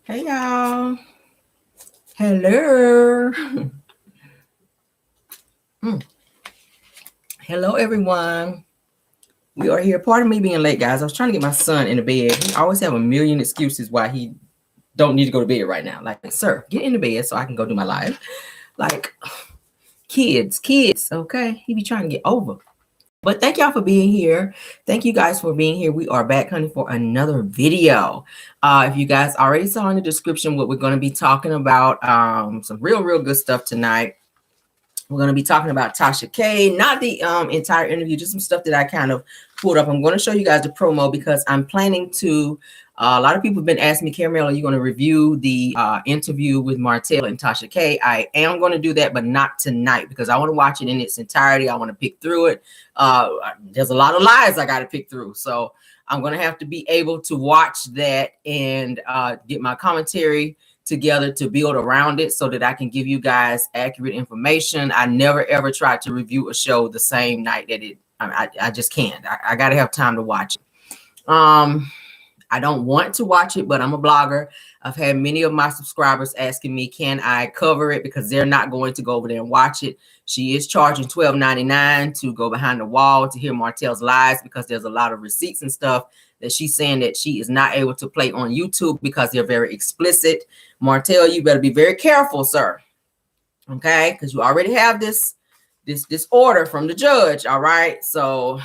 Hey y'all. Hello. Hello everyone. We are here. Pardon me being late, guys. I was trying to get my son in the bed. He always have a million excuses why he don't need to go to bed right now. Like, sir, get in the bed so I can go do my live. Like, kids, okay? He be trying to get over. But thank y'all for being here. Thank you guys for being here. We are back, honey, for another video. If you guys already saw in the description what we're going to be talking about, some real good stuff tonight. We're going to be talking about Tasha K, not the entire interview, just some stuff that I kind of pulled up. I'm going to show you guys the promo because I'm planning to, a lot of people have been asking me, Caramel, are you going to review the interview with Martel and Tasha K? I am going to do that, but not tonight because I want to watch it in its entirety. I want to pick through it. There's a lot of lies I got to pick through. So I'm going to have to be able to watch that and get my commentary together to build around it so that I can give you guys accurate information. I never ever tried to review a show the same night that it, I just can't. I got to have time to watch it. I don't want to watch it, but I'm a blogger. I've had many of my subscribers asking me, can I cover it? Because they're not going to go over there and watch it. She is charging $12.99 to go behind the wall to hear Martel's lies because there's a lot of receipts and stuff that she's saying that she is not able to play on YouTube because they're very explicit. Martel, you better be very careful, sir. Okay, because you already have this order from the judge. All right, so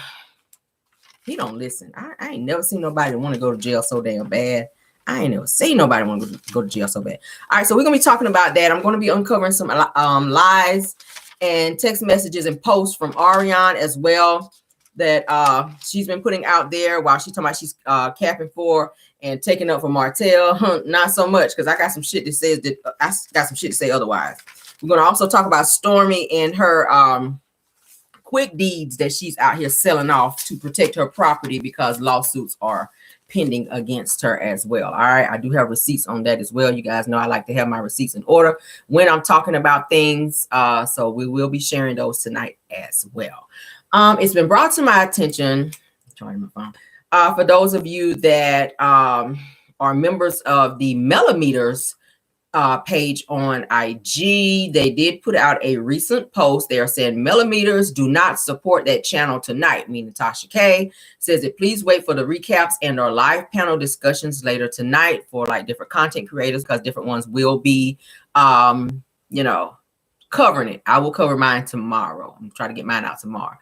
he don't listen. I ain't never seen nobody want to go to jail so damn bad. I ain't never seen nobody want to go to jail so bad. All right, so we're gonna be talking about that. I'm gonna be uncovering some lies and text messages and posts from Arionne as well that she's been putting out there while she's talking about she's capping for and taking up for Martel. Not so much, because I got some shit that says that I got some shit to say otherwise. We're gonna also talk about Stormy and her quick deeds that she's out here selling off to protect her property because lawsuits are pending against her as well. All right, I do have receipts on that as well. You guys know I like to have my receipts in order when I'm talking about things, so we will be sharing those tonight as well. It's been brought to my attention, my phone, for those of you that are members of the Millimeters page on IG. They did put out a recent post. They are saying Millimeters do not support that channel tonight, meaning Tasha K. Says that please wait for the recaps and our live panel discussions later tonight for like different content creators, because different ones will be you know, covering it. I will cover mine tomorrow. I'm trying to get mine out tomorrow.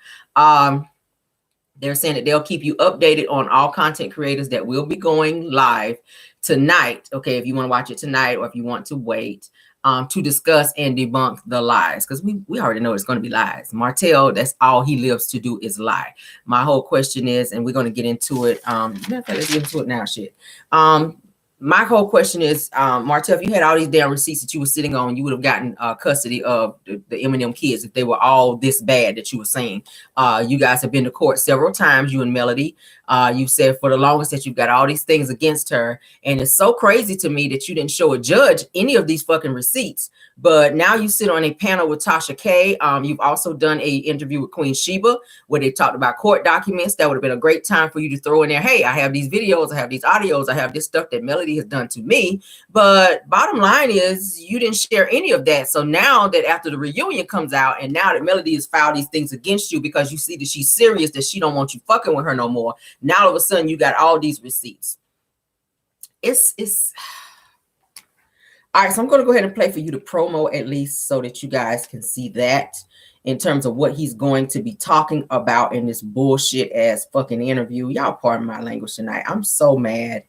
They're saying that they'll keep you updated on all content creators that will be going live tonight. Okay, if you want to watch it tonight or if you want to wait to discuss and debunk the lies, because we already know it's going to be lies. Martel, that's all he lives to do is lie. My whole question is, and we're going to get into it. Let's get into it now. Shit. My whole question is, Martel, if you had all these damn receipts that you were sitting on, you would have gotten custody of the Eminem kids if they were all this bad that you were saying. You guys have been to court several times, you and Melody. You said for the longest that you've got all these things against her. And it's so crazy to me that you didn't show a judge any of these fucking receipts. But now you sit on a panel with Tasha K. You've also done a interview with Queen Sheba where they talked about court documents. That would have been a great time for you to throw in there, hey, I have these videos, I have these audios, I have this stuff that Melody has done to me. But bottom line is you didn't share any of that. So now that after the reunion comes out and now that Melody has filed these things against you because you see that she's serious, that she don't want you fucking with her no more, now all of a sudden you got all these receipts. It's all right. So I'm going to go ahead and play for you the promo at least so that you guys can see that in terms of what he's going to be talking about in this bullshit ass fucking interview. Y'all pardon my language tonight. I'm so mad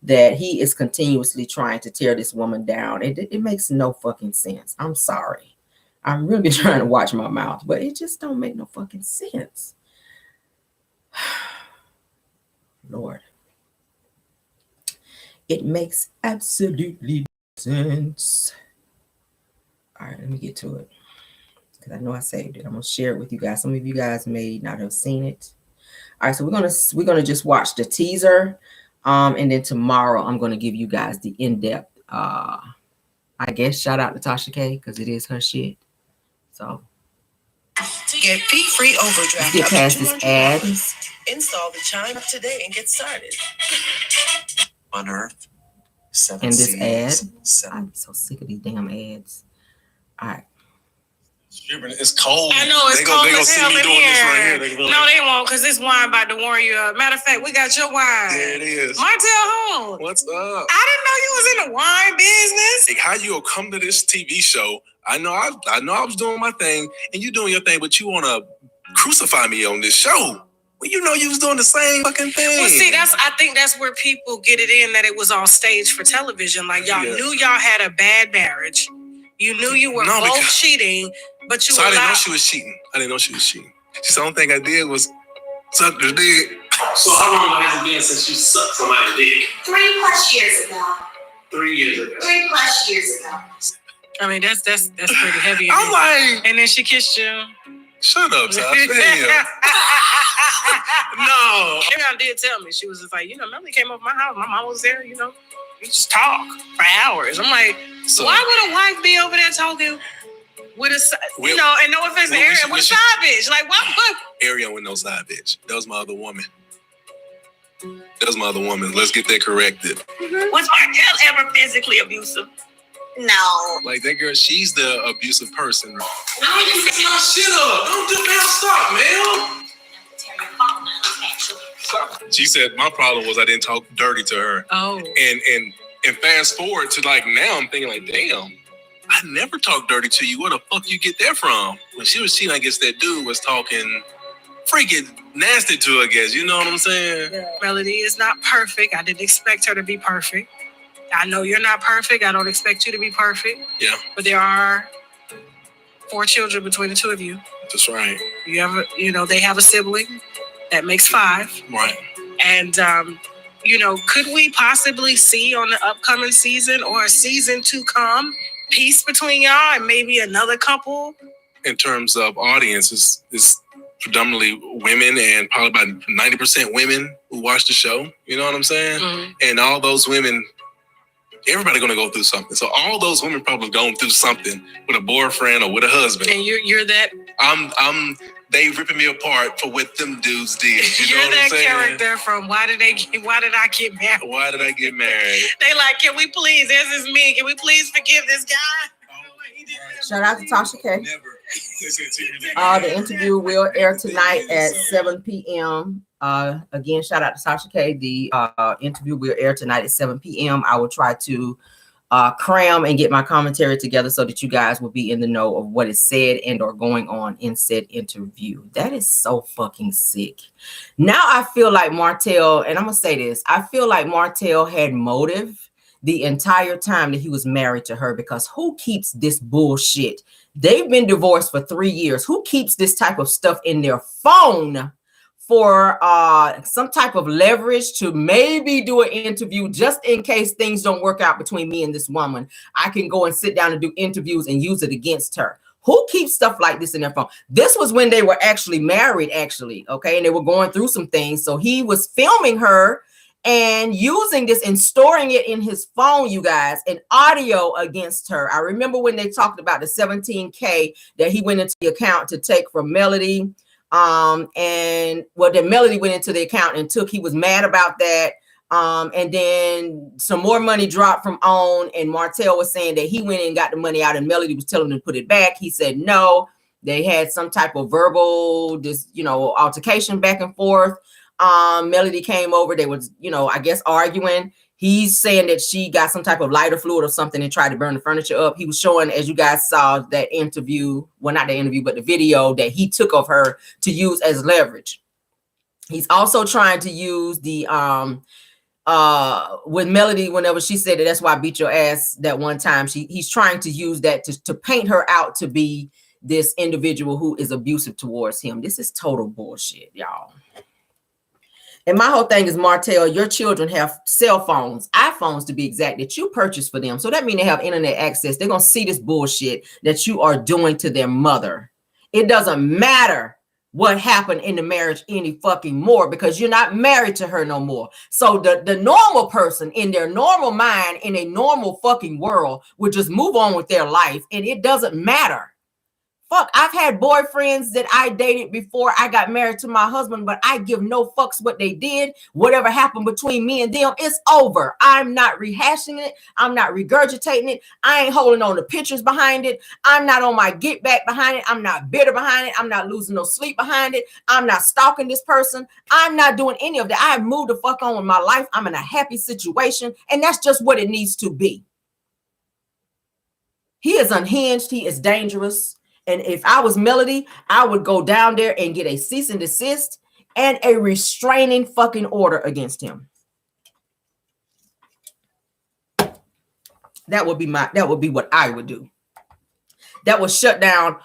that he is continuously trying to tear this woman down. It makes no fucking sense. I'm sorry. I'm really trying to watch my mouth, but it just don't make no fucking sense. Lord. It makes absolutely sense. All right, let me get to it because I know I saved it. I'm gonna share it with you guys. Some of you guys may not have seen it. All right, so we're gonna just watch the teaser, and then tomorrow I'm gonna give you guys the in-depth. I guess shout out to Tasha K because it is her shit. So to get fee-free overdraft, get past this ad. Install the Chime today and get started. On Earth, in this ad. I'm so sick of these damn ads. All right. It's cold. I know it's cold as hell in here. Right no, they won't, because this wine about to warm you up. Matter of fact, we got your wine. Yeah, it is. Martel home. What's up? I didn't know you was in the wine business. Like, how you come to this TV show? I know I was doing my thing, and you doing your thing, but you want to crucify me on this show. Well, you know you was doing the same fucking thing. Well, see, I think that's where people get it in, that it was all staged for television. Like, y'all knew y'all had a bad marriage. You knew you were both cheating, but you So I didn't know she was cheating. Just the only thing I did was suck her dick. So how long has it been since you sucked somebody's dick? 3+ years ago. 3 years ago. 3+ years ago. I mean, that's pretty heavy. I'm like, and then she kissed you. Shut up, Tasha. Damn. No. Arion did tell me. She was just like, Melanie came over my house. My mom was there, we just talk for hours. I'm like, so, why would a wife be over there talking with a, and no offense to Arion, with a side bitch? Like, what? Arion with no side bitch. That was my other woman. Let's get that corrected. Mm-hmm. Was Martel ever physically abusive? No. Like, that girl, she's the abusive person. No, you fix my shit up. Don't do that. Stop, man. She said my problem was I didn't talk dirty to her. Oh. And fast forward to like now, I'm thinking like, damn, I never talked dirty to you. Where the fuck you get that from? When she was cheating, I guess that dude was talking freaking nasty to her, I guess. You know what I'm saying? Yeah. Melody is not perfect. I didn't expect her to be perfect. I know you're not perfect. I don't expect you to be perfect. Yeah. But there are 4 children between the two of you. That's right. They have a sibling. That makes 5. Right. And, could we possibly see on the upcoming season or a season to come peace between y'all and maybe another couple? In terms of audience, it's predominantly women and probably about 90% women who watch the show. You know what I'm saying? Mm-hmm. And all those women, everybody going to go through something. So all those women probably going through something with a boyfriend or with a husband. And you're that. They ripping me apart for what them dudes did. You know You're what I'm that character from Why Did I Get Married? Why did I get married? They like, can we please? This is me. Can we please forgive this guy? Shout out to Tasha K. The interview will air tonight at 7 p.m. Again, shout out to Tasha K. The interview will air tonight at 7 p.m. I will try to cram and get my commentary together so that you guys will be in the know of what is said and or going on in said interview. That is so fucking sick. Now I feel like Martel, and I'm gonna say this, I feel like Martel had motive the entire time that he was married to her, because who keeps this bullshit? They've been divorced for 3 years. Who keeps this type of stuff in their phone for some type of leverage to maybe do an interview just in case things don't work out between me and this woman? I can go and sit down and do interviews and use it against her. Who keeps stuff like this in their phone? This was when they were actually married, okay? And they were going through some things. So he was filming her and using this and storing it in his phone, you guys, and audio against her. I remember when they talked about the $17K that he went into the account to take from Melody. Then Melody went into the account and took. He was mad about that. And then some more money dropped from On, and Martel was saying that he went and got the money out and Melody was telling him to put it back. He said no. They had some type of verbal, altercation back and forth. Melody came over. They was, I guess arguing. He's saying that she got some type of lighter fluid or something and tried to burn the furniture up. He was showing, as you guys saw, that interview, well, not the interview, but the video that he took of her to use as leverage. He's also trying to use the, with Melody, whenever she said that's why I beat your ass that one time, he's trying to use that to paint her out to be this individual who is abusive towards him. This is total bullshit, y'all. And my whole thing is, Martel, your children have cell phones, iPhones to be exact, that you purchased for them. So that means they have internet access. They're going to see this bullshit that you are doing to their mother. It doesn't matter what happened in the marriage any fucking more, because you're not married to her no more. So the normal person in their normal mind, in a normal fucking world, would just move on with their life. And it doesn't matter. Fuck, I've had boyfriends that I dated before I got married to my husband, but I give no fucks what they did. Whatever happened between me and them, it's over. I'm not rehashing it. I'm not regurgitating it. I ain't holding on to pictures behind it. I'm not on my get back behind it. I'm not bitter behind it. I'm not losing no sleep behind it. I'm not stalking this person. I'm not doing any of that. I've moved the fuck on with my life. I'm in a happy situation, and that's just what it needs to be. He is unhinged. He is dangerous. And if I was Melody, I would go down there and get a cease and desist and a restraining fucking order against him. That would be what I would do. That would shut down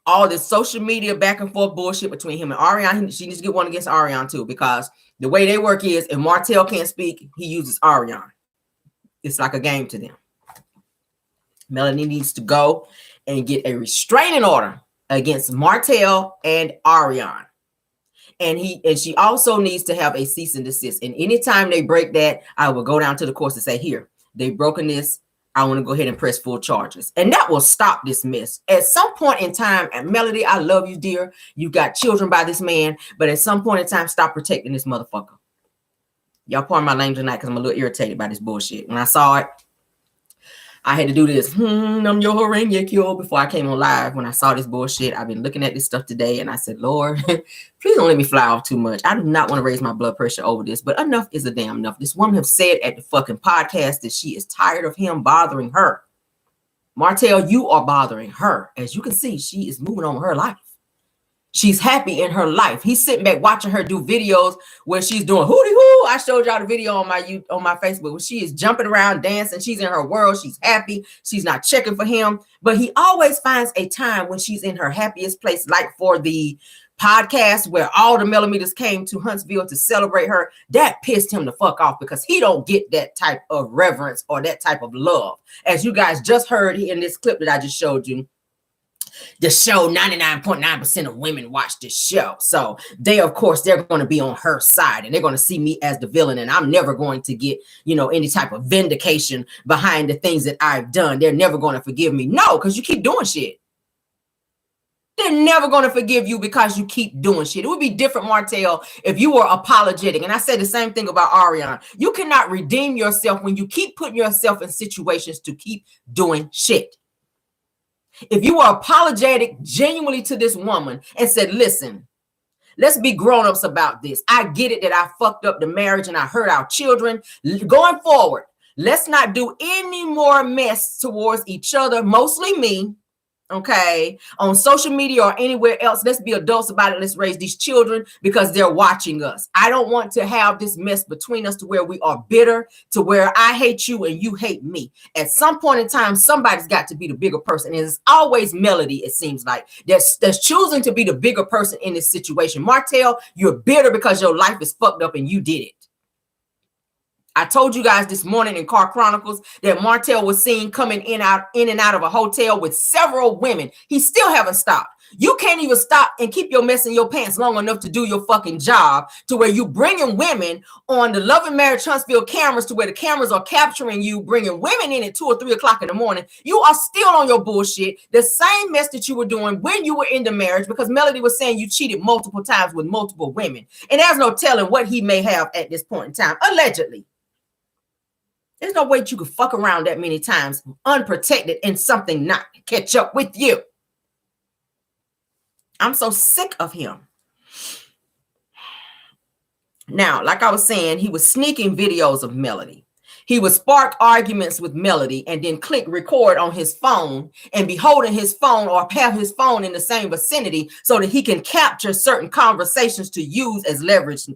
all this social media back and forth bullshit between him and Arionne. She needs to get one against Arionne too, because the way they work is if Martel can't speak, he uses Arionne. It's like a game to them. Melanie needs to go and get a restraining order against Martel and Arionne. And she also needs to have a cease and desist. And anytime they break that, I will go down to the courts and say, here, they've broken this. I want to go ahead and press full charges. And that will stop this mess. At some point in time, and Melody, I love you, dear. You got children by this man. But at some point in time, stop protecting this motherfucker. Y'all pardon my language tonight because I'm a little irritated by this bullshit. When I saw it, I had to do this before I came on live. When I saw this bullshit, I've been looking at this stuff today, and I said, Lord, please don't let me fly off too much. I do not want to raise my blood pressure over this, but enough is a damn enough. This woman has said at the fucking podcast that she is tired of him bothering her. Martel, you are bothering her. As you can see, she is moving on with her life. She's happy in her life. He's sitting back watching her do videos where she's doing hooty hoo. I showed y'all the video on my Facebook where she is jumping around, dancing. She's in her world. She's happy. She's not checking for him. But he always finds a time when she's in her happiest place, like for the podcast where all the millimeters came to Huntsville to celebrate her. That pissed him the fuck off because he don't get that type of reverence or that type of love. As you guys just heard in this clip that I just showed you, the show, 99.9% of women watch this show. So they, of course, they're going to be on her side and they're going to see me as the villain. And I'm never going to get, any type of vindication behind the things that I've done. They're never going to forgive me. No, because you keep doing shit. They're never going to forgive you because you keep doing shit. It would be different, Martel, if you were apologetic. And I said the same thing about Arionne. You cannot redeem yourself when you keep putting yourself in situations to keep doing shit. If you were apologetic genuinely to this woman and said, listen, let's be grown-ups about this. I get it that I fucked up the marriage and I hurt our children. Going forward, let's not do any more mess towards each other, mostly me. Okay, on social media or anywhere else. Let's be adults about it. Let's raise these children because they're watching us. I don't want to have this mess between us to where we are bitter, to where I hate you and you hate me. At some point in time, somebody's got to be the bigger person. And it's always Melody, it seems like, that's choosing to be the bigger person in this situation. Martel, you're bitter because your life is fucked up and you did it. I told you guys this morning in Car Chronicles that Martel was seen coming in and out of a hotel with several women. He still haven't stopped. You can't even stop and keep your mess in your pants long enough to do your fucking job to where you bringing women on the Love and Marriage Huntsville cameras to where the cameras are capturing you, bringing women in at 2 or 3 o'clock in the morning. You are still on your bullshit. The same mess that you were doing when you were in the marriage, because Melody was saying you cheated multiple times with multiple women. And there's no telling what he may have at this point in time, allegedly. There's no way you could fuck around that many times unprotected and something not catch up with you. I'm so sick of him. Now, like I was saying, he was sneaking videos of Melody. He would spark arguments with Melody and then click record on his phone and be holding his phone or have his phone in the same vicinity so that he can capture certain conversations to use as leverage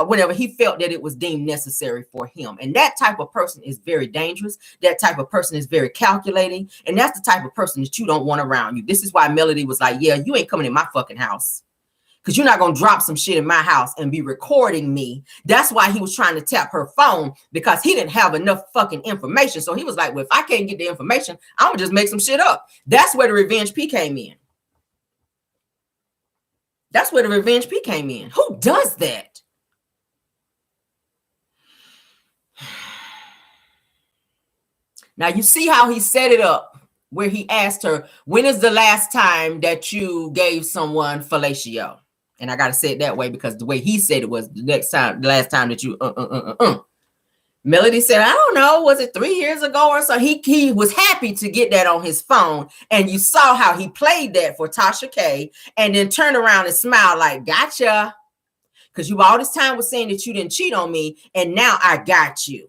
whenever he felt that it was deemed necessary for him. And that type of person is very dangerous. That type of person is very calculating. And that's the type of person that you don't want around you. This is why Melody was like, yeah, you ain't coming in my fucking house because you're not going to drop some shit in my house and be recording me. That's why he was trying to tap her phone, because he didn't have enough fucking information. So he was like, well, if I can't get the information, I'm going to just make some shit up. That's where the revenge P came in. That's where the revenge P came in. Who does that? Now, you see how he set it up where he asked her, when is the last time that you gave someone fellatio? And I got to say it that way because the way he said it was the last time that you, Melody said, I don't know, was it 3 years ago or so? He was happy to get that on his phone. And you saw how he played that for Tasha K and then turned around and smiled like, gotcha. Because you all this time was saying that you didn't cheat on me. And now I got you.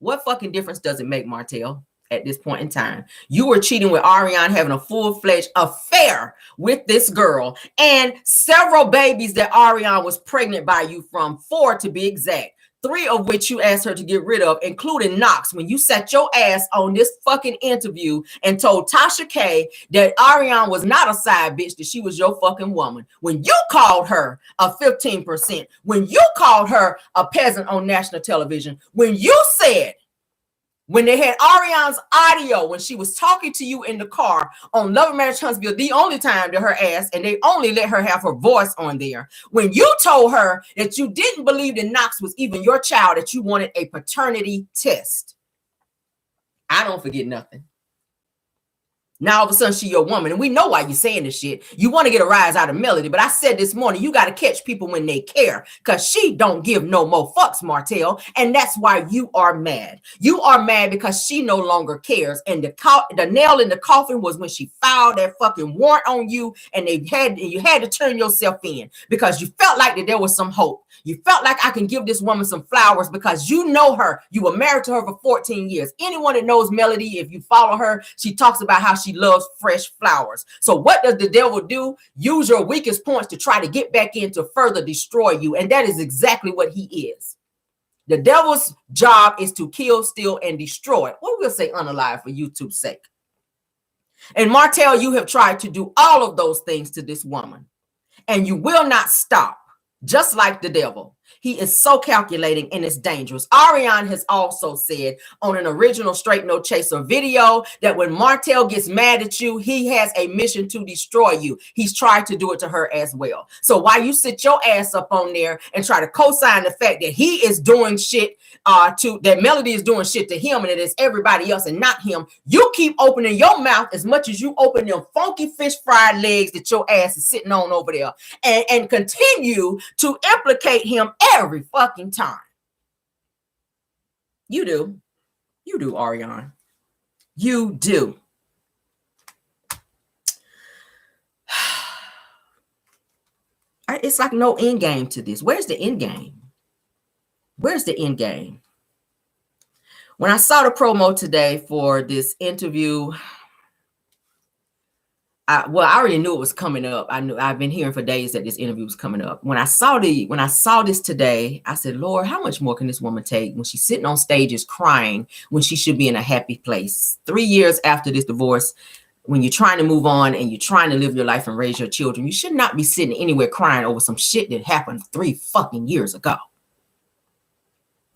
What fucking difference does it make, Martel, at this point in time? You were cheating with Arionne, having a full-fledged affair with this girl, and several babies that Arionne was pregnant by you from, 4 to be exact. 3 of which you asked her to get rid of, including Knox, when you sat your ass on this fucking interview and told Tasha K that Arionne was not a side bitch, that she was your fucking woman. When you called her a 15%, when you called her a peasant on national television, when you said, when they had Arionne's audio, when she was talking to you in the car on Love and Marriage Huntsville, the only time to her ass, and they only let her have her voice on there. When you told her that you didn't believe that Knox was even your child, that you wanted a paternity test. I don't forget nothing. Now all of a sudden she your woman, and we know why you're saying this shit. You want to get a rise out of Melody, but I said this morning, you got to catch people when they care, because she don't give no more fucks, Martel, and that's why you are mad. You are mad because she no longer cares, and the nail in the coffin was when she filed that fucking warrant on you, and you had to turn yourself in because you felt like that there was some hope. You felt like I can give this woman some flowers because you know her. You were married to her for 14 years. Anyone that knows Melody, if you follow her, she talks about how she loves fresh flowers. So what does the devil do? Use your weakest points to try to get back in to further destroy you. And that is exactly what he is. The devil's job is to kill, steal, and destroy. Or we'll say unalive for YouTube's sake. And Martel, you have tried to do all of those things to this woman. And you will not stop. Just like the devil. He is so calculating and it's dangerous. Arionne has also said on an original Straight No Chaser video that when Martel gets mad at you, he has a mission to destroy you. He's tried to do it to her as well. So while you sit your ass up on there and try to co-sign the fact that he is doing shit that Melody is doing shit to him and it is everybody else and not him, you keep opening your mouth as much as you open them funky fish fried legs that your ass is sitting on over there and continue to implicate him every fucking time. You do, Arionne. You do. It's like no end game to this. Where's the end game? Where's the end game? When I saw the promo today for this interview, I already knew it was coming up. I've been hearing for days that this interview was coming up. When I saw this today, I said, Lord, how much more can this woman take when she's sitting on stages crying when she should be in a happy place? 3 years after this divorce, when you're trying to move on and you're trying to live your life and raise your children, you should not be sitting anywhere crying over some shit that happened 3 fucking years ago.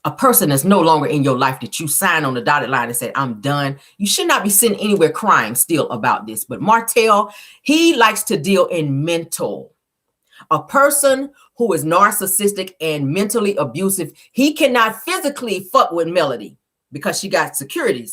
A person that's no longer in your life that you signed on the dotted line and said, I'm done. You should not be sitting anywhere crying still about this. But Martel, he likes to deal in mental. A person who is narcissistic and mentally abusive, he cannot physically fuck with Melody because she got security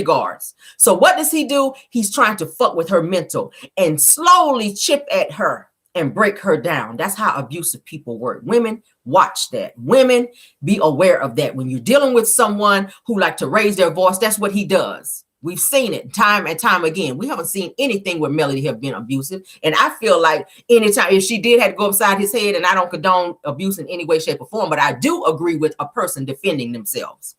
guards. So what does he do? He's trying to fuck with her mental and slowly chip at her and break her down. That's how abusive people work. Women, watch that. Women, be aware of that. When you're dealing with someone who like to raise their voice, that's what he does. We've seen it time and time again. We haven't seen anything where Melody have been abusive. And I feel like anytime, if she did have to go upside his head, and I don't condone abuse in any way, shape, or form, but I do agree with a person defending themselves.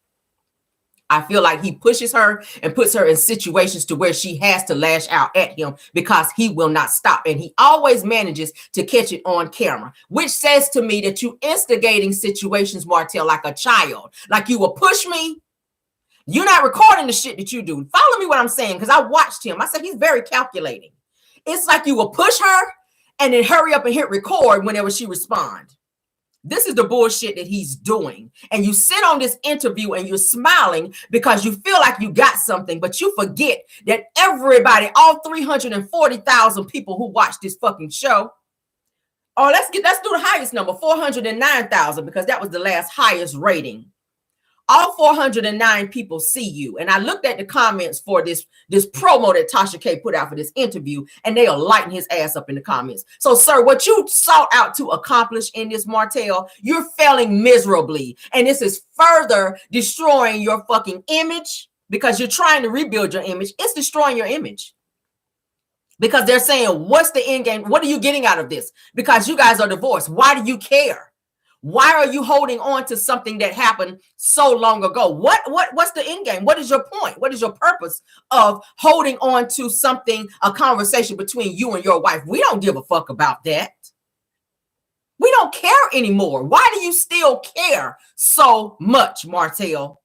I feel like he pushes her and puts her in situations to where she has to lash out at him because he will not stop. And he always manages to catch it on camera, which says to me that you instigating situations, Martel, like a child. Like you will push me. You're not recording the shit that you do. Follow me what I'm saying, because I watched him. I said he's very calculating. It's like you will push her and then hurry up and hit record whenever she responds. This is the bullshit that he's doing. And you sit on this interview and you're smiling because you feel like you got something, but you forget that everybody, all 340,000 people who watch this fucking show. Oh, let's do the highest number, 409,000, because that was the last highest rating. All 409 people see you. And I looked at the comments for this promo that Tasha K put out for this interview, and they are lighting his ass up in the comments. So, sir, what you sought out to accomplish in this Martel, you're failing miserably. And this is further destroying your fucking image because you're trying to rebuild your image. It's destroying your image. Because they're saying, what's the end game? What are you getting out of this? Because you guys are divorced. Why do you care? Why are you holding on to something that happened so long ago? What's the end game? What is your point? What is your purpose of holding on to something, a conversation between you and your wife? We don't give a fuck about that. We don't care anymore. Why do you still care so much, Martel?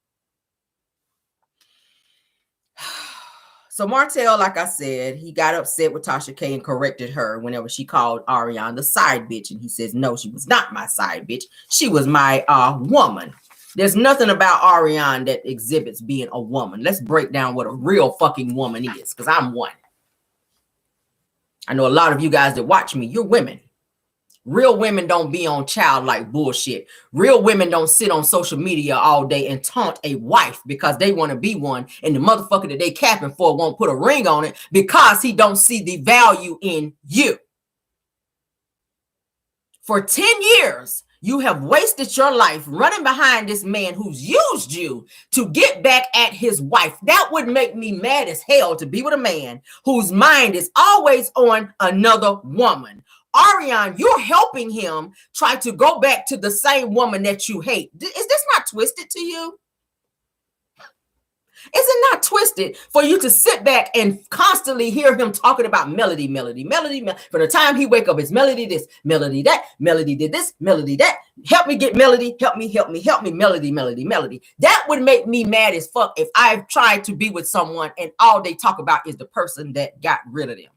So Martel, like I said, he got upset with Tasha K and corrected her whenever she called Arionne the side bitch. And he says, no, she was not my side bitch. She was my woman. There's nothing about Arionne that exhibits being a woman. Let's break down what a real fucking woman is, because I'm one. I know a lot of you guys that watch me, you're women. Real women don't be on childlike bullshit. Real women don't sit on social media all day and taunt a wife because they want to be one, and the motherfucker that they capping for won't put a ring on it because he don't see the value in you. For 10 years, you have wasted your life running behind this man who's used you to get back at his wife. That would make me mad as hell to be with a man whose mind is always on another woman. Arionne, you're helping him try to go back to the same woman that you hate. Is this not twisted to you? Is it not twisted for you to sit back and constantly hear him talking about melody? From the time he wake up, it's melody this, melody that, melody did this, melody that. Help me get melody, help me, melody. That would make me mad as fuck if I've tried to be with someone and all they talk about is the person that got rid of them.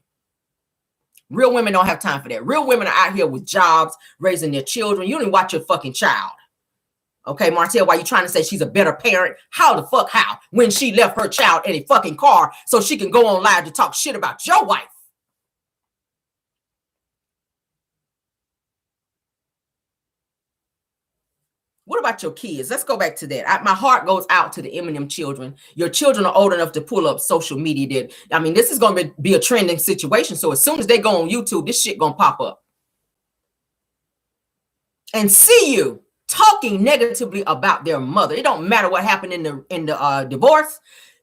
Real women don't have time for that. Real women are out here with jobs, raising their children. You don't even watch your fucking child. Okay, Martel, why you trying to say she's a better parent? How the fuck how? When she left her child in a fucking car so she can go on live to talk shit about your wife. What about your kids? Let's go back to that. My heart goes out to the Eminem children. Your children are old enough to pull up social media. I mean, this is going to be a trending situation. So as soon as they go on YouTube, this shit going to pop up. And see you talking negatively about their mother. It don't matter what happened in the divorce.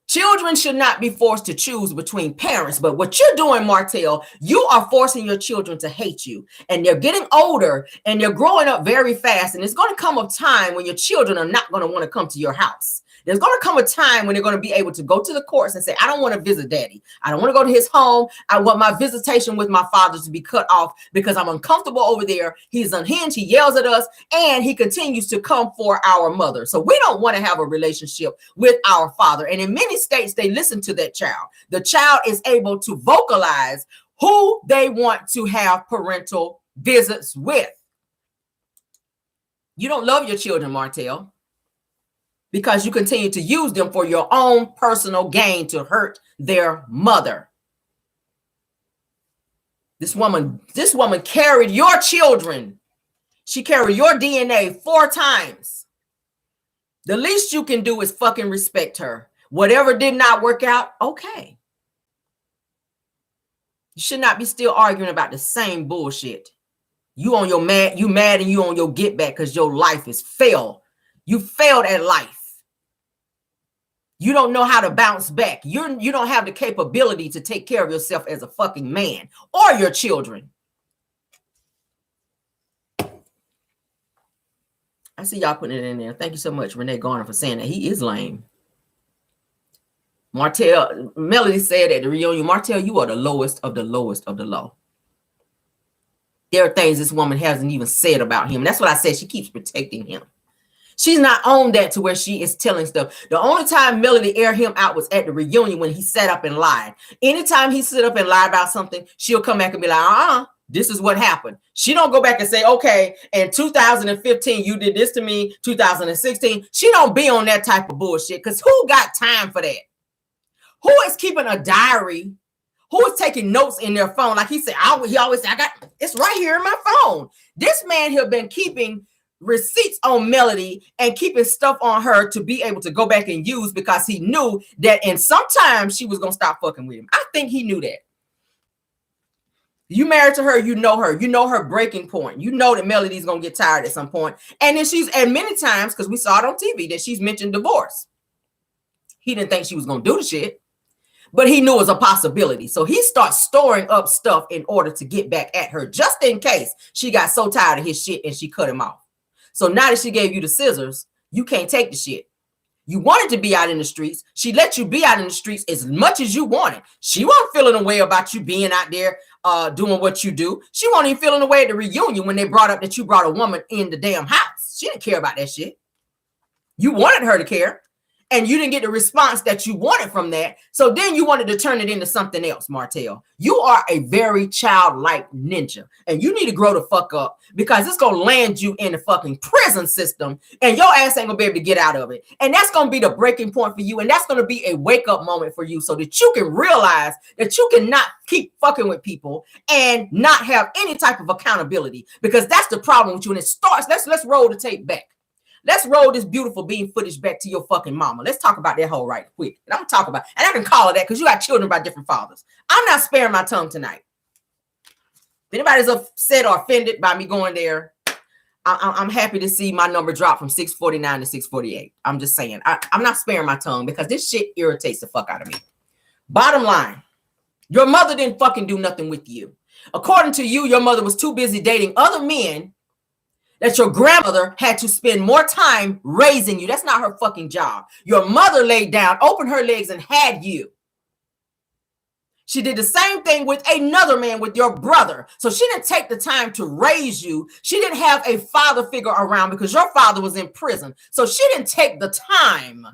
Children should not be forced to choose between parents. But what you're doing, Martel, you are forcing your children to hate you. And they're getting older and they're growing up very fast. And it's going to come a time when your children are not going to want to come to your house. There's going to come a time when they're going to be able to go to the courts and say, I don't want to visit daddy. I don't want to go to his home. I want my visitation with my father to be cut off because I'm uncomfortable over there. He's unhinged. He yells at us and he continues to come for our mother. So we don't want to have a relationship with our father. And in many states, they listen to that child. The child is able to vocalize who they want to have parental visits with. You don't love your children, Martel, because you continue to use them for your own personal gain to hurt their mother. This woman carried your children. She carried your DNA 4 times. The least you can do is fucking respect her. Whatever did not work out, okay. You should not be still arguing about the same bullshit. You on your mad, you mad and you on your get back because your life is failed. You failed at life. You don't know how to bounce back. You don't have the capability to take care of yourself as a fucking man or your children. I see y'all putting it in there. Thank you so much, Renee Garner, for saying that. He is lame. Martel, Melody said at the reunion, Martel, you are the lowest of the lowest of the low. There are things this woman hasn't even said about him. And that's what I said. She keeps protecting him. She's not on that to where she is telling stuff. The only time Melody aired him out was at the reunion when he sat up and lied. Anytime he sit up and lie about something, she'll come back and be like, this is what happened. She don't go back and say, okay, in 2015, you did this to me, 2016. She don't be on that type of bullshit because who got time for that? Who is keeping a diary? Who is taking notes in their phone? Like he said, he always said, it's right here in my phone. This man has been keeping receipts on Melody and keeping stuff on her to be able to go back and use because he knew that in some time she was going to stop fucking with him. I think he knew that. You married to her, you know her breaking point. You know that Melody's going to get tired at some point. And then and many times, because we saw it on TV, that she's mentioned divorce. He didn't think she was going to do the shit, but he knew it was a possibility. So he starts storing up stuff in order to get back at her, just in case she got so tired of his shit and she cut him off. So now that she gave you the scissors, you can't take the shit. You wanted to be out in the streets. She let you be out in the streets as much as you wanted. She wasn't feeling a way about you being out there doing what you do. She wasn't even feeling a way at the reunion when they brought up that you brought a woman in the damn house. She didn't care about that shit. You wanted her to care. And you didn't get the response that you wanted from that. So then you wanted to turn it into something else, Martel. You are a very childlike ninja. And you need to grow the fuck up because it's going to land you in the fucking prison system. And your ass ain't going to be able to get out of it. And that's going to be the breaking point for you. And that's going to be a wake-up moment for you so that you can realize that you cannot keep fucking with people and not have any type of accountability. Because that's the problem with you. And it starts, let's roll the tape back. Let's roll this beautiful bean footage back to your fucking mama. Let's talk about that whole right quick. And I'm talking about, and I can call it that because you got children by different fathers. I'm not sparing my tongue tonight. If anybody's upset or offended by me going there, I'm happy to see my number drop from 649 to 648. I'm just saying, I'm not sparing my tongue because this shit irritates the fuck out of me. Bottom line, your mother didn't fucking do nothing with you. According to you, your mother was too busy dating other men that your grandmother had to spend more time raising you. That's not her fucking job. Your mother laid down, opened her legs, and had you. She did the same thing with another man, with your brother. So she didn't take the time to raise you. She didn't have a father figure around because your father was in prison. So she didn't take the time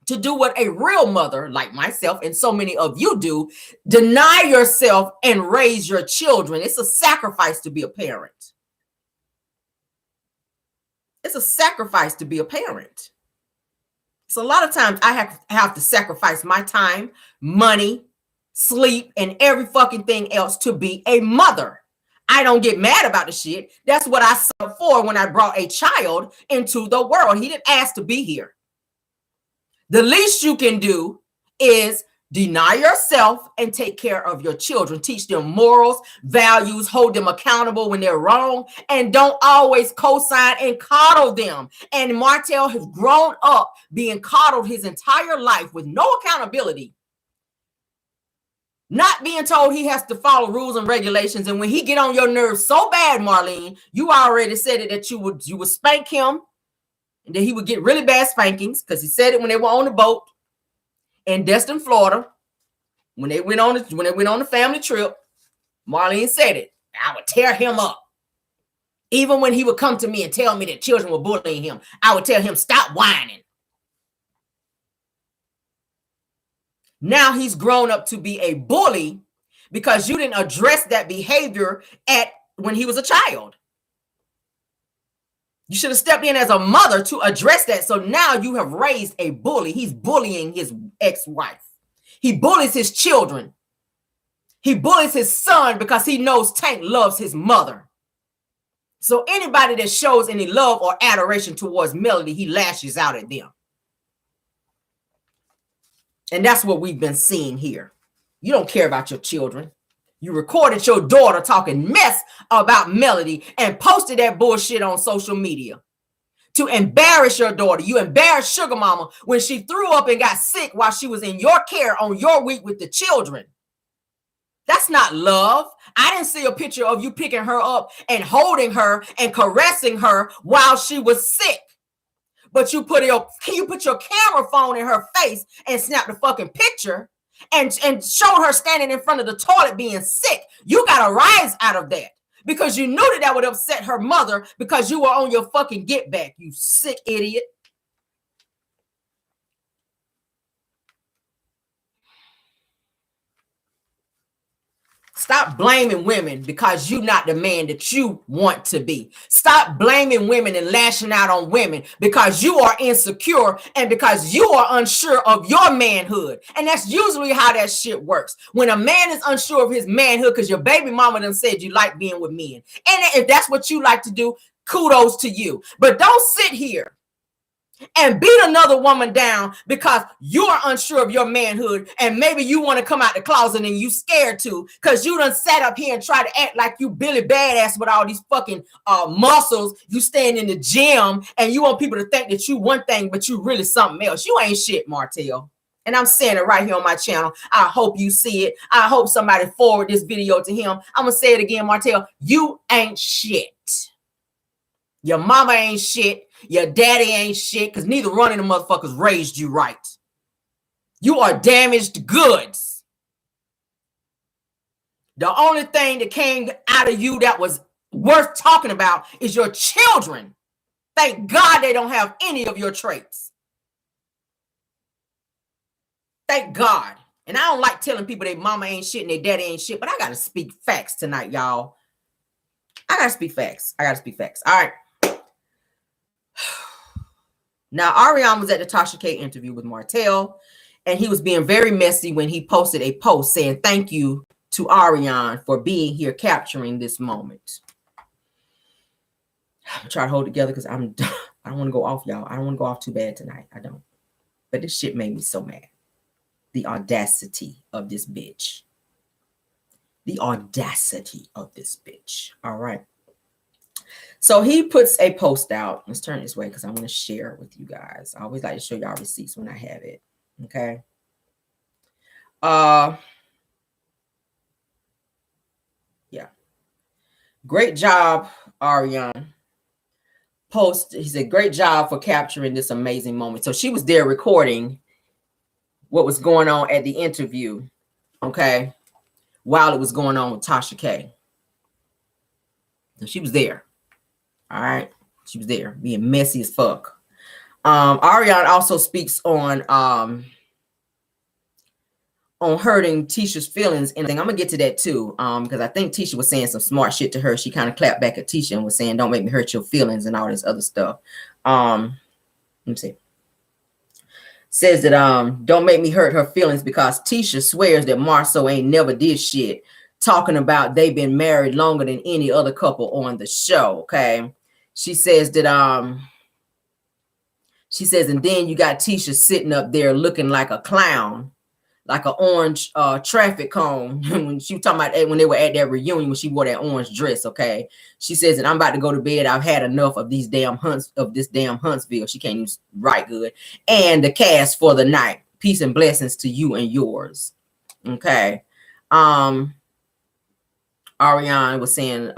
to do what a real mother like myself and so many of you do, deny yourself and raise your children. It's a sacrifice to be a parent. It's a sacrifice to be a parent. So a lot of times I have to sacrifice my time, money, sleep, and every fucking thing else to be a mother. I don't get mad about the shit. That's what I signed up for when I brought a child into the world. He didn't ask to be here. The least you can do is deny yourself and take care of your children. Teach them morals, values, hold them accountable when they're wrong, and don't always co-sign and coddle them. And Martel has grown up being coddled his entire life with no accountability, not being told he has to follow rules and regulations. And when he get on your nerves so bad, Marlene, you already said it that you would spank him, and that he would get really bad spankings because he said it when they were on the boat in Destin, Florida, when they went on the family trip. Marlene said it. I would tear him up. Even when he would come to me and tell me that children were bullying him, I would tell him, stop whining. Now he's grown up to be a bully because you didn't address that behavior when he was a child. You should have stepped in as a mother to address that. So now you have raised a bully. He's bullying his ex-wife. He bullies his children. He bullies his son because he knows Tank loves his mother. So anybody that shows any love or adoration towards Melody, he lashes out at them. And that's what we've been seeing here. You don't care about your children. You recorded your daughter talking mess about Melody and posted that bullshit on social media to embarrass your daughter. You embarrassed Sugar Mama when she threw up and got sick while she was in your care on your week with the children. That's not love. I didn't see a picture of you picking her up and holding her and caressing her while she was sick. But you put your camera phone in her face and snapped the fucking picture and showed her standing in front of the toilet being sick. You got to rise out of that because you knew that would upset her mother because you were on your fucking get back, you sick idiot. Stop blaming women because you're not the man that you want to be. Stop blaming women and lashing out on women because you are insecure and because you are unsure of your manhood. And that's usually how that shit works. When a man is unsure of his manhood because your baby mama done said you like being with men. And if that's what you like to do, kudos to you. But don't sit here and beat another woman down because you're unsure of your manhood and maybe you want to come out the closet and you scared to because you done sat up here and try to act like you Billy Badass with all these fucking muscles. You stand in the gym and you want people to think that you one thing, but you really something else. You ain't shit, Martel. And I'm saying it right here on my channel. I hope you see it. I hope somebody forward this video to him. I'm going to say it again, Martel. You ain't shit. Your mama ain't shit. Your daddy ain't shit because neither one of the motherfuckers raised you right. You are damaged goods. The only thing that came out of you that was worth talking about is your children. Thank God they don't have any of your traits. Thank God. And I don't like telling people their mama ain't shit and their daddy ain't shit, but I got to speak facts tonight, y'all. I got to speak facts. I got to speak facts. All right. Now, Arionne was at the Tasha K interview with Martel, and he was being very messy when he posted a post saying thank you to Arionne for being here capturing this moment. I'm going to try to hold it together because I don't want to go off, y'all. I don't want to go off too bad tonight. I don't. But this shit made me so mad. The audacity of this bitch. The audacity of this bitch. All right. So he puts a post out. Let's turn it this way because I want to share it with you guys. I always like to show y'all receipts when I have it. Okay. Yeah. Great job, Arionne. He said, great job for capturing this amazing moment. So she was there recording what was going on at the interview. Okay. While it was going on with Tasha K. So she was there. All right. She was there being messy as fuck. Arionne also speaks on hurting Tisha's feelings. And I'm going to get to that too. Because I think Tisha was saying some smart shit to her. She kind of clapped back at Tisha and was saying, don't make me hurt your feelings and all this other stuff. Let me see. Says that don't make me hurt her feelings because Tisha swears that Marceau ain't never did shit. Talking about they've been married longer than any other couple on the show. Okay. She says that and then you got Tisha sitting up there looking like a clown, like an orange traffic cone. When she was talking about when they were at that reunion when she wore that orange dress. Okay. She says that I'm about to go to bed. I've had enough of these damn this damn Huntsville. She can't even write good. And the cast for the night. Peace and blessings to you and yours. Okay. Arionne was saying,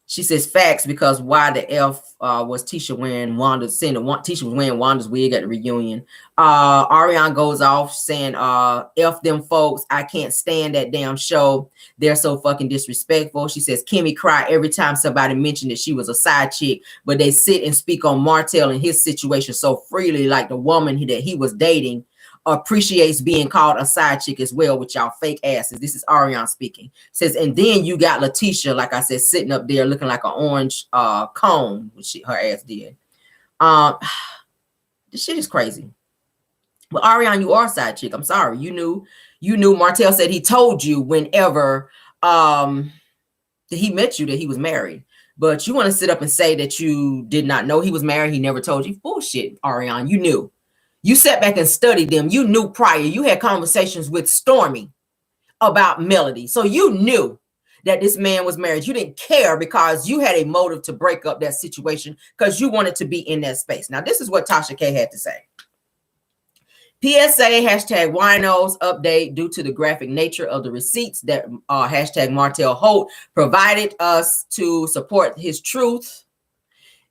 she says facts because why the F was Tisha wearing Wanda's saying Tisha was wearing Wanda's wig at the reunion. Arionne goes off saying, F them folks. I can't stand that damn show. They're so fucking disrespectful. She says Kimmy cry every time somebody mentioned that she was a side chick, but they sit and speak on Martel and his situation so freely, like the woman that he was dating appreciates being called a side chick as well with y'all fake asses. This is Arionne speaking. Says, and then you got Letitia, like I said, sitting up there looking like an orange cone, which her ass did. This shit is crazy. But Arionne, you are a side chick. I'm sorry. You knew Martel said he told you whenever that he met you that he was married. But you want to sit up and say that you did not know he was married. He never told you. Bullshit, Arionne. You knew. You sat back and studied them. You knew prior. You had conversations with Stormy about Melody. So you knew that this man was married. You didn't care because you had a motive to break up that situation because you wanted to be in that space. Now, this is what Tasha K had to say. PSA hashtag winos update due to the graphic nature of the receipts that hashtag Martel Holt provided us to support his truth.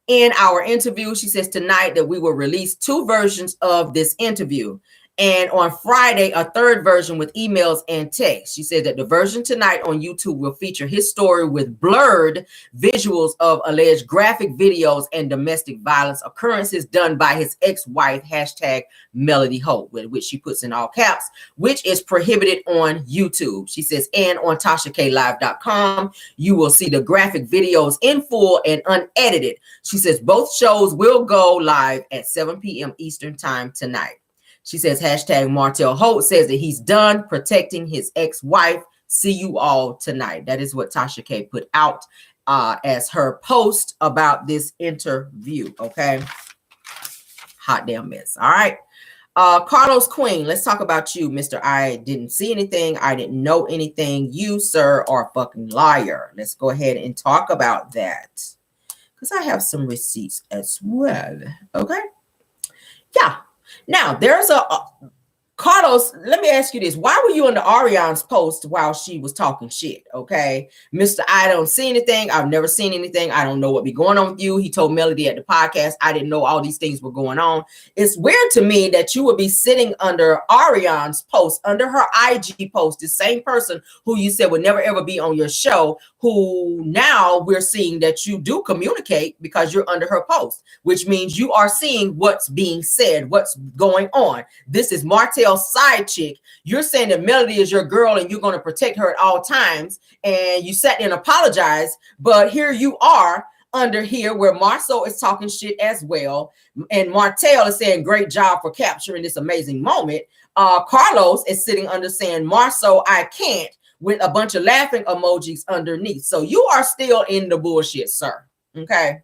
In our interview, she says tonight that we will release 2 versions of this interview. And on Friday, a 3rd version with emails and text. She said that the version tonight on YouTube will feature his story with blurred visuals of alleged graphic videos and domestic violence occurrences done by his ex-wife, hashtag Melody Holt, which she puts in all caps, which is prohibited on YouTube. She says, and on TashaKLive.com, you will see the graphic videos in full and unedited. She says both shows will go live at 7 p.m. Eastern time tonight. She says, hashtag Martel Holt says that he's done protecting his ex-wife. See you all tonight. That is what Tasha K put out as her post about this interview. Okay. Hot damn mess. All right. Carlos Queen, let's talk about you, Mr. I didn't see anything. I didn't know anything. You, sir, are a fucking liar. Let's go ahead and talk about that. Because I have some receipts as well. Okay. Yeah. Now, there's a Carlos, let me ask you this. Why were you on the Arionne's post while she was talking shit? Okay. Mr. I don't see anything. I've never seen anything. I don't know what be going on with you. He told Melody at the podcast, I didn't know all these things were going on. It's weird to me that you would be sitting under Arionne's post, under her IG post, the same person who you said would never ever be on your show, who now we're seeing that you do communicate because you're under her post, which means you are seeing what's being said, what's going on. This is Martel's side chick. You're saying that Melody is your girl and you're going to protect her at all times, and you sat there and apologized, but here you are under here where Marceau is talking shit as well, and Martel is saying great job for capturing this amazing moment. Carlos is sitting under saying Marceau, I can't, with a bunch of laughing emojis underneath. So you are still in the bullshit, sir. Okay.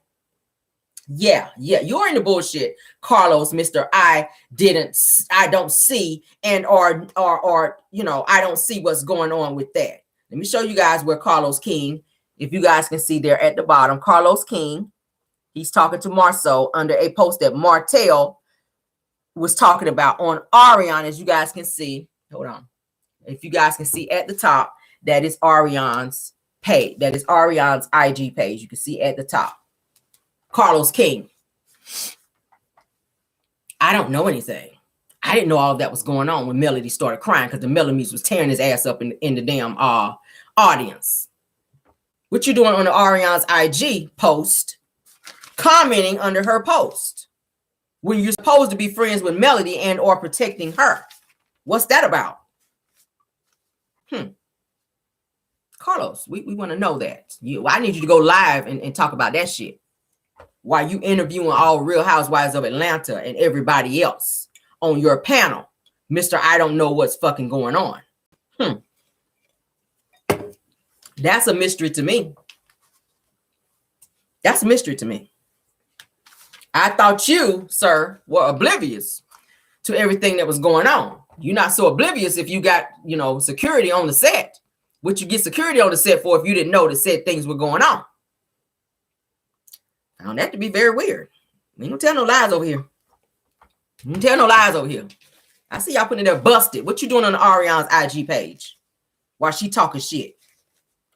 Yeah, you're in the bullshit, Carlos, Mr. I don't see, and or you know, I don't see what's going on with that. Let me show you guys where Carlos King, if you guys can see there at the bottom, Carlos King, he's talking to Marceau under a post that Martel was talking about on Arionne, as you guys can see. Hold on. If you guys can see at the top, that is Arionne's page. That is Arionne's IG page. You can see at the top. Carlos King. I don't know anything. I didn't know all of that was going on when Melody started crying because the Melodies was tearing his ass up in the damn audience. What you doing on the Arionne's IG post, commenting under her post when you're supposed to be friends with Melody and or protecting her? What's that about? Carlos, we want to know that. I need you to go live and talk about that shit while you interviewing all Real Housewives of Atlanta and everybody else on your panel. Mr. I don't know what's fucking going on. That's a mystery to me. That's a mystery to me. I thought you, sir, were oblivious to everything that was going on. You're not so oblivious if you got, you know, security on the set. What you get security on the set for if you didn't know that said things were going on? Found that to be very weird. We don't tell no lies over here. We don't tell no lies over here. I see y'all putting it there busted. What you doing on the Arionne's IG page while she talking shit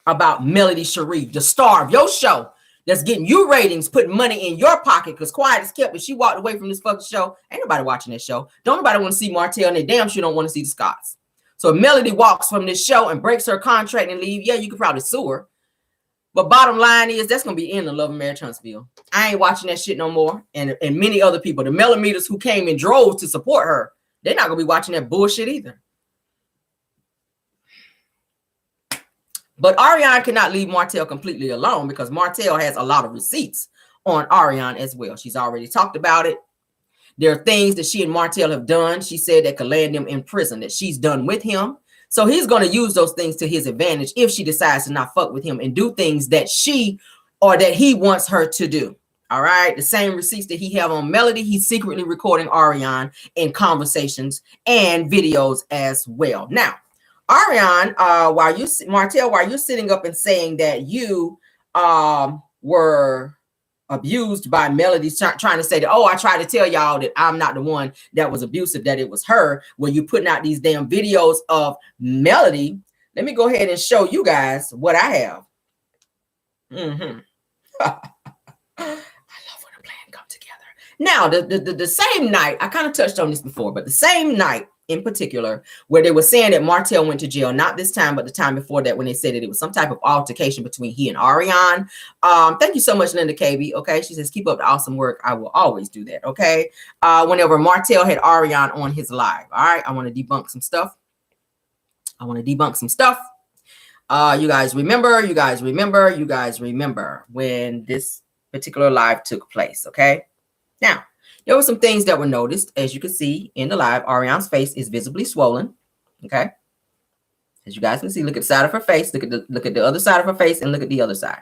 about Melody Sharif, the star of your show that's getting you ratings, putting money in your pocket? Because quiet as kept, when she walked away from this fucking show, ain't nobody watching that show. Don't nobody want to see Martel, and they damn sure don't want to see the Scotts. So if Melody walks from this show and breaks her contract and leave, yeah, you could probably sue her. But bottom line is that's going to be in the Love and Marriage Huntsville. I ain't watching that shit no more. And many other people, the millimeters who came in droves to support her, they're not going to be watching that bullshit either. But Arionne cannot leave Martel completely alone because Martel has a lot of receipts on Arionne as well. She's already talked about it. There are things that she and Martel have done, she said, that could land them in prison, that she's done with him. So he's going to use those things to his advantage if she decides to not fuck with him and do things that she or that he wants her to do. All right. The same receipts that he have on Melody, he's secretly recording Arionne in conversations and videos as well. Now, Arionne, Martel, while you're sitting up and saying that you were abused by Melody, trying to say that, oh, I tried to tell y'all that I'm not the one that was abusive, that it was her, when you putting out these damn videos of Melody. Let me go ahead and show you guys what I have. I love when a plan come together. Now, the same night, I kind of touched on this before, but the same night in particular, where they were saying that Martel went to jail, not this time, but the time before that, when they said that it was some type of altercation between he and Arionne. Thank you so much, Linda KB. Okay. She says, keep up the awesome work. I will always do that. Okay. Whenever Martel had Arionne on his live. All right. I want to debunk some stuff. You guys remember when this particular live took place. Okay. Now, there were some things that were noticed. As you can see in the live, Arionne's face is visibly swollen. Okay. As you guys can see, look at the side of her face, look at the other side of her face, and look at the other side.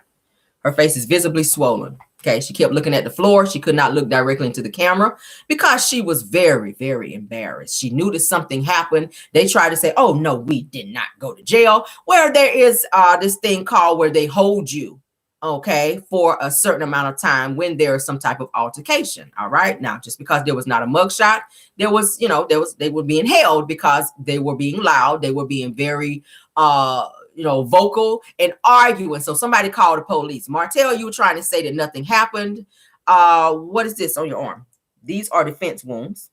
Her face is visibly swollen. Okay, she kept looking at the floor. She could not look directly into the camera because she was very, very embarrassed. She knew that something happened. They tried to say, oh, no, we did not go to jail. Where there is this thing called where they hold you, okay, for a certain amount of time when there is some type of altercation. All right. Now, just because there was not a mugshot, there was, they were being held because they were being loud. They were being very, vocal and arguing. So somebody called the police. Martel, you were trying to say that nothing happened. What is this on your arm? These are defense wounds.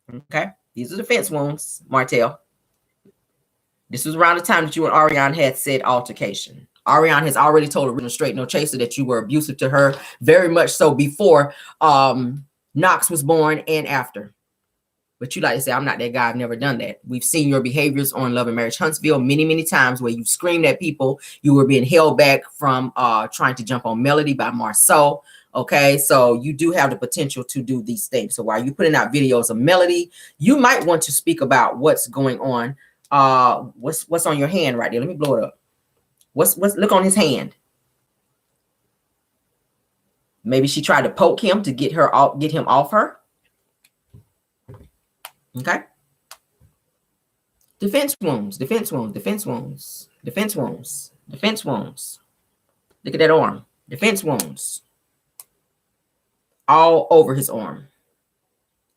Okay. These are defense wounds, Martel. This was around the time that you and Arionne had said altercation. Arionne has already told Original Straight No Chaser that you were abusive to her, very much so before Knox was born and after. But you like to say, I'm not that guy. I've never done that. We've seen your behaviors on Love and Marriage Huntsville many, many times where you screamed at people. You were being held back from trying to jump on Melody by Marceau. Okay, so you do have the potential to do these things. So while you're putting out videos of Melody, you might want to speak about what's going on. What's on your hand right there? Let me blow it up. What's look on his hand? Maybe she tried to poke him to get him off her. Okay. Defense wounds, defense wounds, defense wounds, defense wounds, defense wounds. Look at that arm. Defense wounds. All over his arm.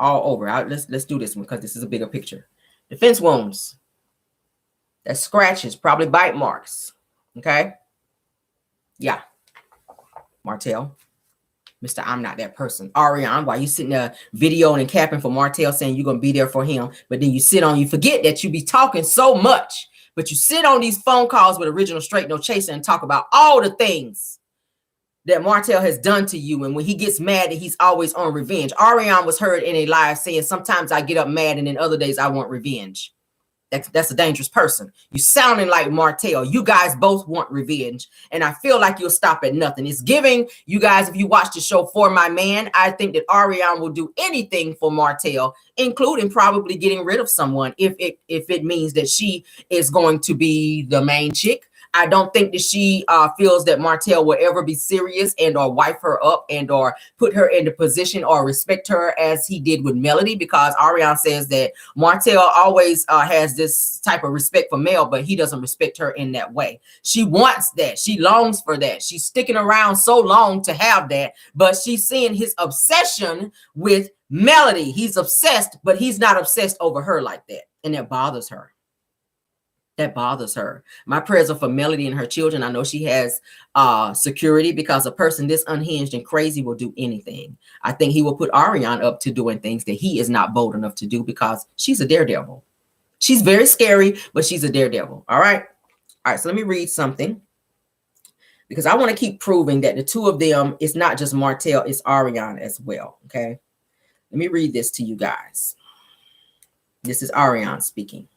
All over. Let's do this one because this is a bigger picture. Defense wounds. That's scratches, probably bite marks. Okay. Yeah. Martel. Mr. I'm not that person. Arionne, why you sitting there videoing and capping for Martel saying you're going to be there for him, but then you forget that you be talking so much, but you sit on these phone calls with Original Straight No Chaser and talk about all the things that Martel has done to you. And when he gets mad, that he's always on revenge. Arionne was heard in a live saying, sometimes I get up mad and then other days I want revenge. That's a dangerous person. You sounding like Martel. You guys both want revenge. And I feel like you'll stop at nothing. It's giving you guys, if you watch the show For My Man, I think that Arionne will do anything for Martel, including probably getting rid of someone if it means that she is going to be the main chick. I don't think that she feels that Martel will ever be serious and or wipe her up and or put her into position or respect her as he did with Melody, because Arionne says that Martel always has this type of respect for Mel, but he doesn't respect her in that way. She wants that. She longs for that. She's sticking around so long to have that, but she's seeing his obsession with Melody. He's obsessed, but he's not obsessed over her like that. And that bothers her. That bothers her. My prayers are for Melody and her children. I know she has security, because a person this unhinged and crazy will do anything. I think he will put Arionne up to doing things that he is not bold enough to do, because she's a daredevil. She's very scary, but she's a daredevil. All right. All right. So let me read something, because I want to keep proving that the two of them, it's not just Martel, it's Arionne as well. Okay. Let me read this to you guys. This is Arionne speaking.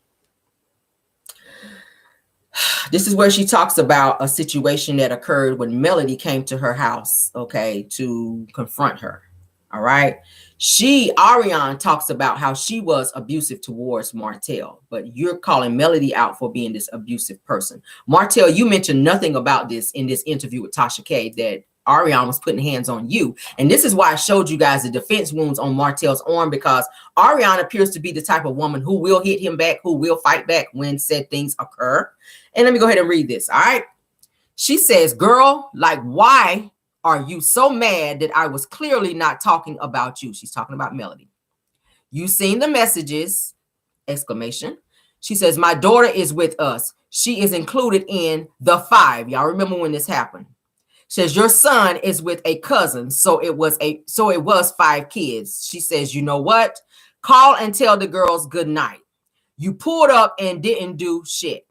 This is where she talks about a situation that occurred when Melody came to her house, okay, to confront her. All right. Arionne talks about how she was abusive towards Martel, but you're calling Melody out for being this abusive person. Martel, you mentioned nothing about this in this interview with Tasha K, that Arionne was putting hands on you. And this is why I showed you guys the defense wounds on Martel's arm, because Arionne appears to be the type of woman who will hit him back, who will fight back when said things occur. And let me go ahead and read this. All right. She says, girl, like, why are you so mad that I was clearly not talking about you? She's talking about Melody. You seen the messages, exclamation. She says, my daughter is with us. She is included in the 5. Y'all remember when this happened? Says your son is with a cousin, so it was 5 kids. She says, you know what? Call and tell the girls good night. You pulled up and didn't do shit.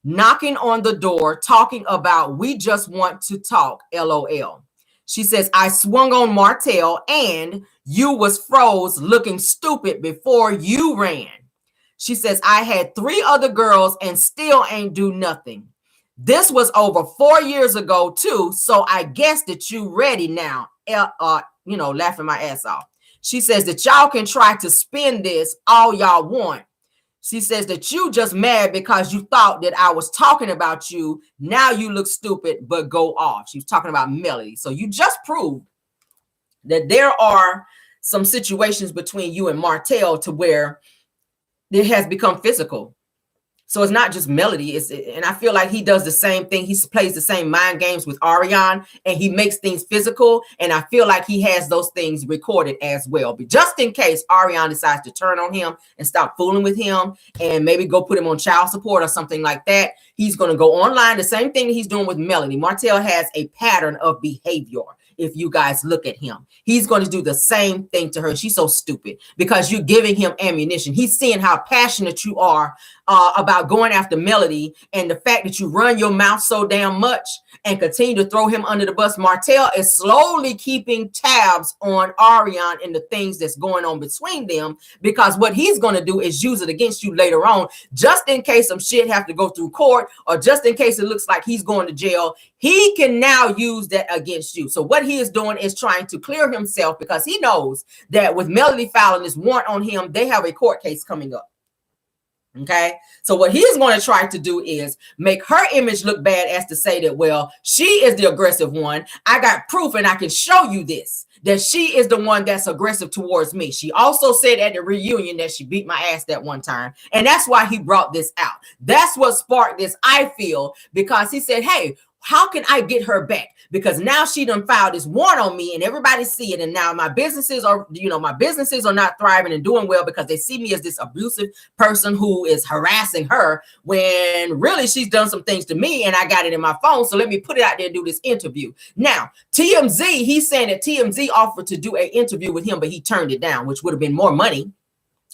Knocking on the door, talking about we just want to talk, LOL. She says, I swung on Martel and you was froze looking stupid before you ran. She says, I had 3 other girls and still ain't do nothing. This was over 4 years ago too, so I guess that you ready now, laughing my ass off. She says that y'all can try to spin this all y'all want. She says that you just mad because you thought that I was talking about you. Now you look stupid, but go off. She was talking about Melody. So you just proved that there are some situations between you and Martel to where it has become physical. So it's not just Melody. And I feel like he does the same thing. He plays the same mind games with Arionne, and he makes things physical. And I feel like he has those things recorded as well. But just in case Arionne decides to turn on him and stop fooling with him and maybe go put him on child support or something like that, he's going to go online. The same thing that he's doing with Melody. Martel has a pattern of behavior. If you guys look at him, he's going to do the same thing to her. She's so stupid because you're giving him ammunition. He's seeing how passionate you are about going after Melody, and the fact that you run your mouth so damn much and continue to throw him under the bus. Martel is slowly keeping tabs on Arionne and the things that's going on between them, because what he's going to do is use it against you later on, just in case some shit have to go through court, or just in case it looks like he's going to jail. He can now use that against you. So what he is doing is trying to clear himself, because he knows that with Melody filing this warrant on him, they have a court case coming up. Okay, so what he's going to try to do is make her image look bad, as to say that, well, she is the aggressive one. I got proof and I can show you this, that she is the one that's aggressive towards me. She also said at the reunion that she beat my ass that one time. And that's why he brought this out. That's what sparked this, I feel, because he said, hey, how can I get her back? Because now she done filed this warrant on me and everybody see it. And now my businesses are, my businesses are not thriving and doing well because they see me as this abusive person who is harassing her, when really she's done some things to me and I got it in my phone. So let me put it out there and do this interview. Now, TMZ, he's saying that TMZ offered to do an interview with him, but he turned it down, which would have been more money.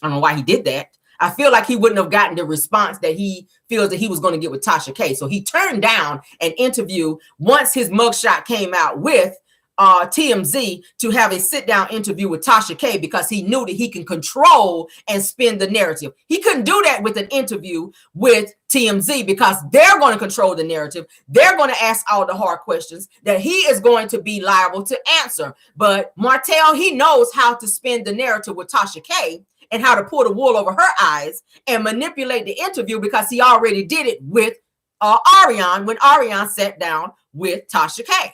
I don't know why he did that. I feel like he wouldn't have gotten the response that he feels that he was going to get with Tasha K. So he turned down an interview once his mugshot came out with TMZ to have a sit-down interview with Tasha K, because he knew that he can control and spin the narrative. He couldn't do that with an interview with TMZ, because they're going to control the narrative. They're going to ask all the hard questions that he is going to be liable to answer. But Martel, he knows how to spin the narrative with Tasha K and how to pull the wool over her eyes and manipulate the interview, because he already did it with Arionne when Arionne sat down with Tasha K.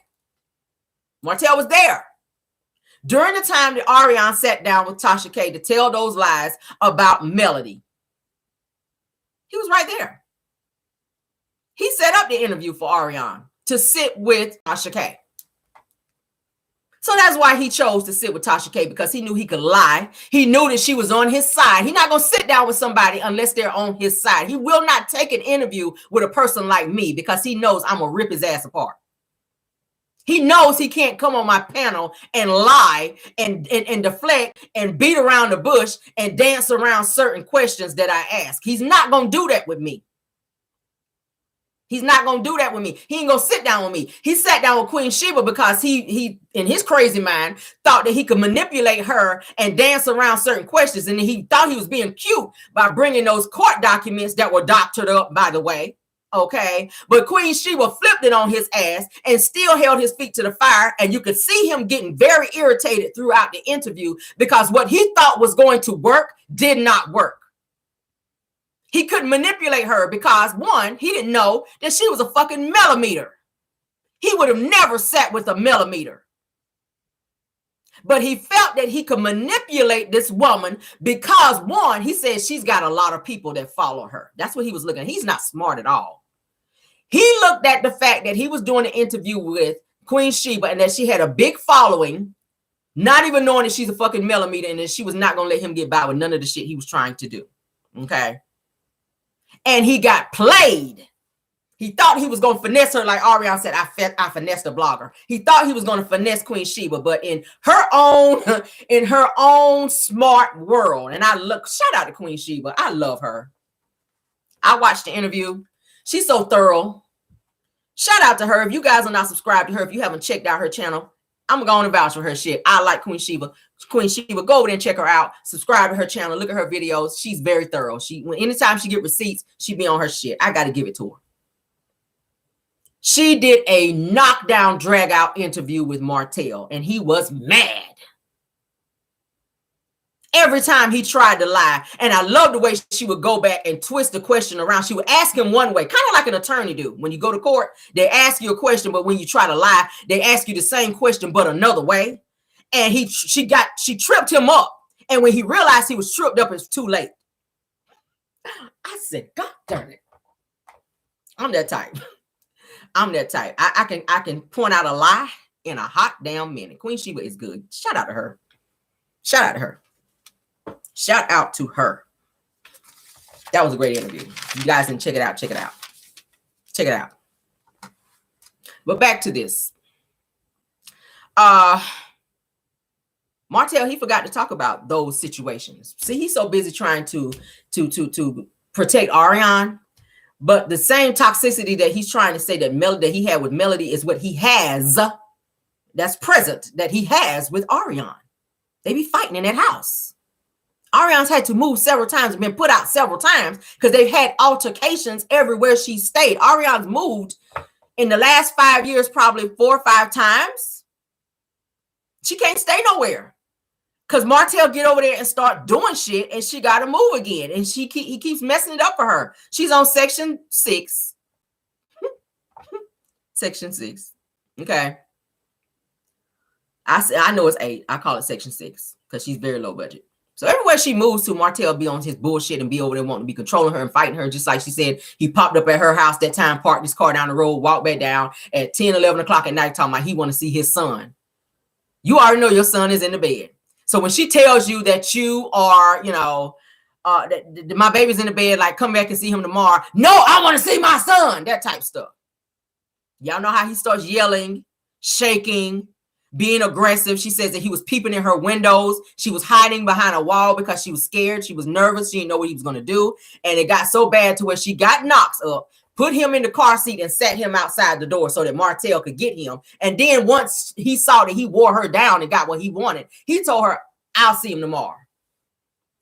Martel was there during the time that Arionne sat down with Tasha K to tell those lies about Melody. He was right there. He set up the interview for Arionne to sit with Tasha K. So that's why he chose to sit with Tasha K, because he knew he could lie. He knew that she was on his side. He's not going to sit down with somebody unless they're on his side. He will not take an interview with a person like me, because he knows I'm going to rip his ass apart. He knows he can't come on my panel and lie and deflect and beat around the bush and dance around certain questions that I ask. He's not going to do that with me. He's not going to do that with me. He ain't going to sit down with me. He sat down with Queen Sheba because he in his crazy mind thought that he could manipulate her and dance around certain questions. And he thought he was being cute by bringing those court documents that were doctored up, by the way. Okay. But Queen Sheba flipped it on his ass and still held his feet to the fire. And you could see him getting very irritated throughout the interview, because what he thought was going to work did not work. He couldn't manipulate her because, one, he didn't know that she was a fucking millimeter. He would have never sat with a millimeter. But he felt that he could manipulate this woman because, one, he said she's got a lot of people that follow her. That's what he was looking at. He's not smart at all. He looked at the fact that he was doing an interview with Queen Sheba and that she had a big following, not even knowing that she's a fucking millimeter, and that she was not going to let him get by with none of the shit he was trying to do. Okay. And he got played. He thought he was going to finesse her, like Arionne said, I finessed a blogger. He thought he was going to finesse Queen Sheba, but in her own smart world. And shout out to Queen Sheba. I love her. I watched the interview. She's so thorough. Shout out to her. If you guys are not subscribed to her, if you haven't checked out her channel, I'm going to vouch for her shit. I like Queen Sheba. Queen Sheba, go over there and check her out. Subscribe to her channel. Look at her videos. She's very thorough. Anytime she get receipts, she be on her shit. I got to give it to her. She did a knockdown, drag out interview with Martel, and he was mad. every time he tried to lie. And I love the way she would go back and twist the question around. She would ask him one way, kind of like an attorney do. When you go to court, they ask you a question, but when you try to lie, they ask you the same question, but another way. And she tripped him up. And when he realized he was tripped up, it's too late. I said, God darn it. I'm that type. I'm that type. I can point out a lie in a hot damn minute. Queen Sheba is good. Shout out to her. Shout out to her. Shout out to her. That was a great interview. You guys can check it out. Check it out. Check it out. But back to this. Martel, he forgot to talk about those situations. See, he's so busy trying to protect Arion, but the same toxicity that he's trying to say that he had with Melody is what he has. That's present that he has with Arion. They be fighting in that house. Arion's had to move several times and been put out several times because they've had altercations everywhere she stayed. Arion's moved in the last 5 years, probably 4 or 5 times. She can't stay nowhere because Martel get over there and start doing shit and she got to move again. And he keeps messing it up for her. She's on section 6. Section 6. Okay. I know it's 8. I call it section 6 because she's very low budget. So everywhere she moves to, Martel be on his bullshit and be over there wanting to be controlling her and fighting her. Just like she said, he popped up at her house that time, parked his car down the road, walked back down at 10, 11 o'clock at night talking about he want to see his son. You already know your son is in the bed. So when she tells you that you are, that my baby's in the bed, like come back and see him tomorrow. No, I want to see my son. That type stuff. Y'all know how he starts yelling, shaking, being aggressive. She says that he was peeping in her windows. She was hiding behind a wall because she was scared. She was nervous. She didn't know what he was going to do. And it got so bad to where she got Knox up, put him in the car seat and sat him outside the door so that Martel could get him. And then once he saw that he wore her down and got what he wanted, he told her, I'll see him tomorrow.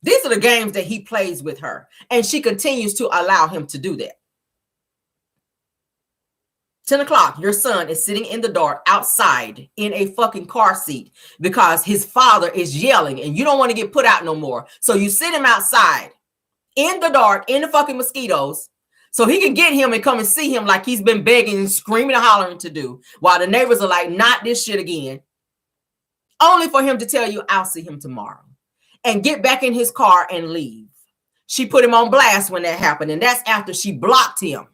These are the games that he plays with her. And she continues to allow him to do that. 10 o'clock, your son is sitting in the dark outside in a fucking car seat because his father is yelling and you don't want to get put out no more. So you sit him outside in the dark, in the fucking mosquitoes, so he can get him and come and see him like he's been begging and screaming and hollering to do, while the neighbors are like, not this shit again. Only for him to tell you, I'll see him tomorrow. And get back in his car and leave. She put him on blast when that happened, and that's after she blocked him.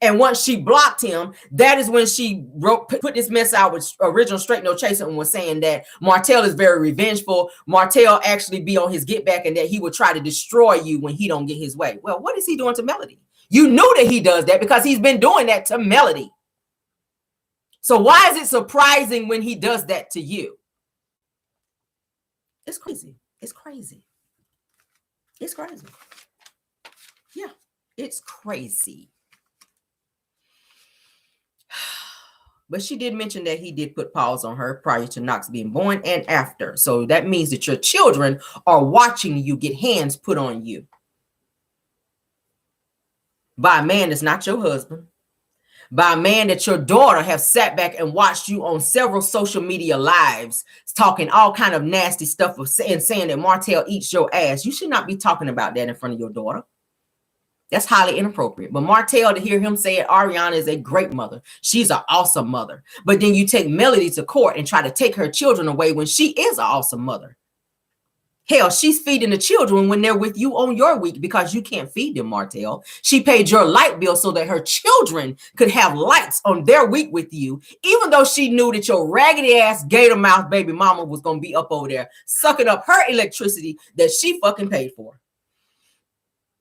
And once she blocked him, that is when she put this mess out with original Straight No Chaser and was saying that Martel is very revengeful. Martel actually be on his get back and that he would try to destroy you when he don't get his way. Well, what is he doing to Melody? You knew that he does that because he's been doing that to Melody. So why is it surprising when he does that to you? It's crazy. It's crazy. It's crazy. Yeah, it's crazy. But she did mention that he did put pause on her prior to Knox being born and after. So that means that your children are watching you get hands put on you by a man that's not your husband, by a man that your daughter have sat back and watched you on several social media lives talking all kind of nasty stuff and saying that Martel eats your ass. You should not be talking about that in front of your daughter. That's highly inappropriate. But Martel, to hear him say it, Arionne is a great mother. She's an awesome mother. But then you take Melody to court and try to take her children away when she is an awesome mother. Hell, she's feeding the children when they're with you on your week because you can't feed them, Martel. She paid your light bill so that her children could have lights on their week with you, even though she knew that your raggedy ass gator mouth baby mama was going to be up over there sucking up her electricity that she fucking paid for.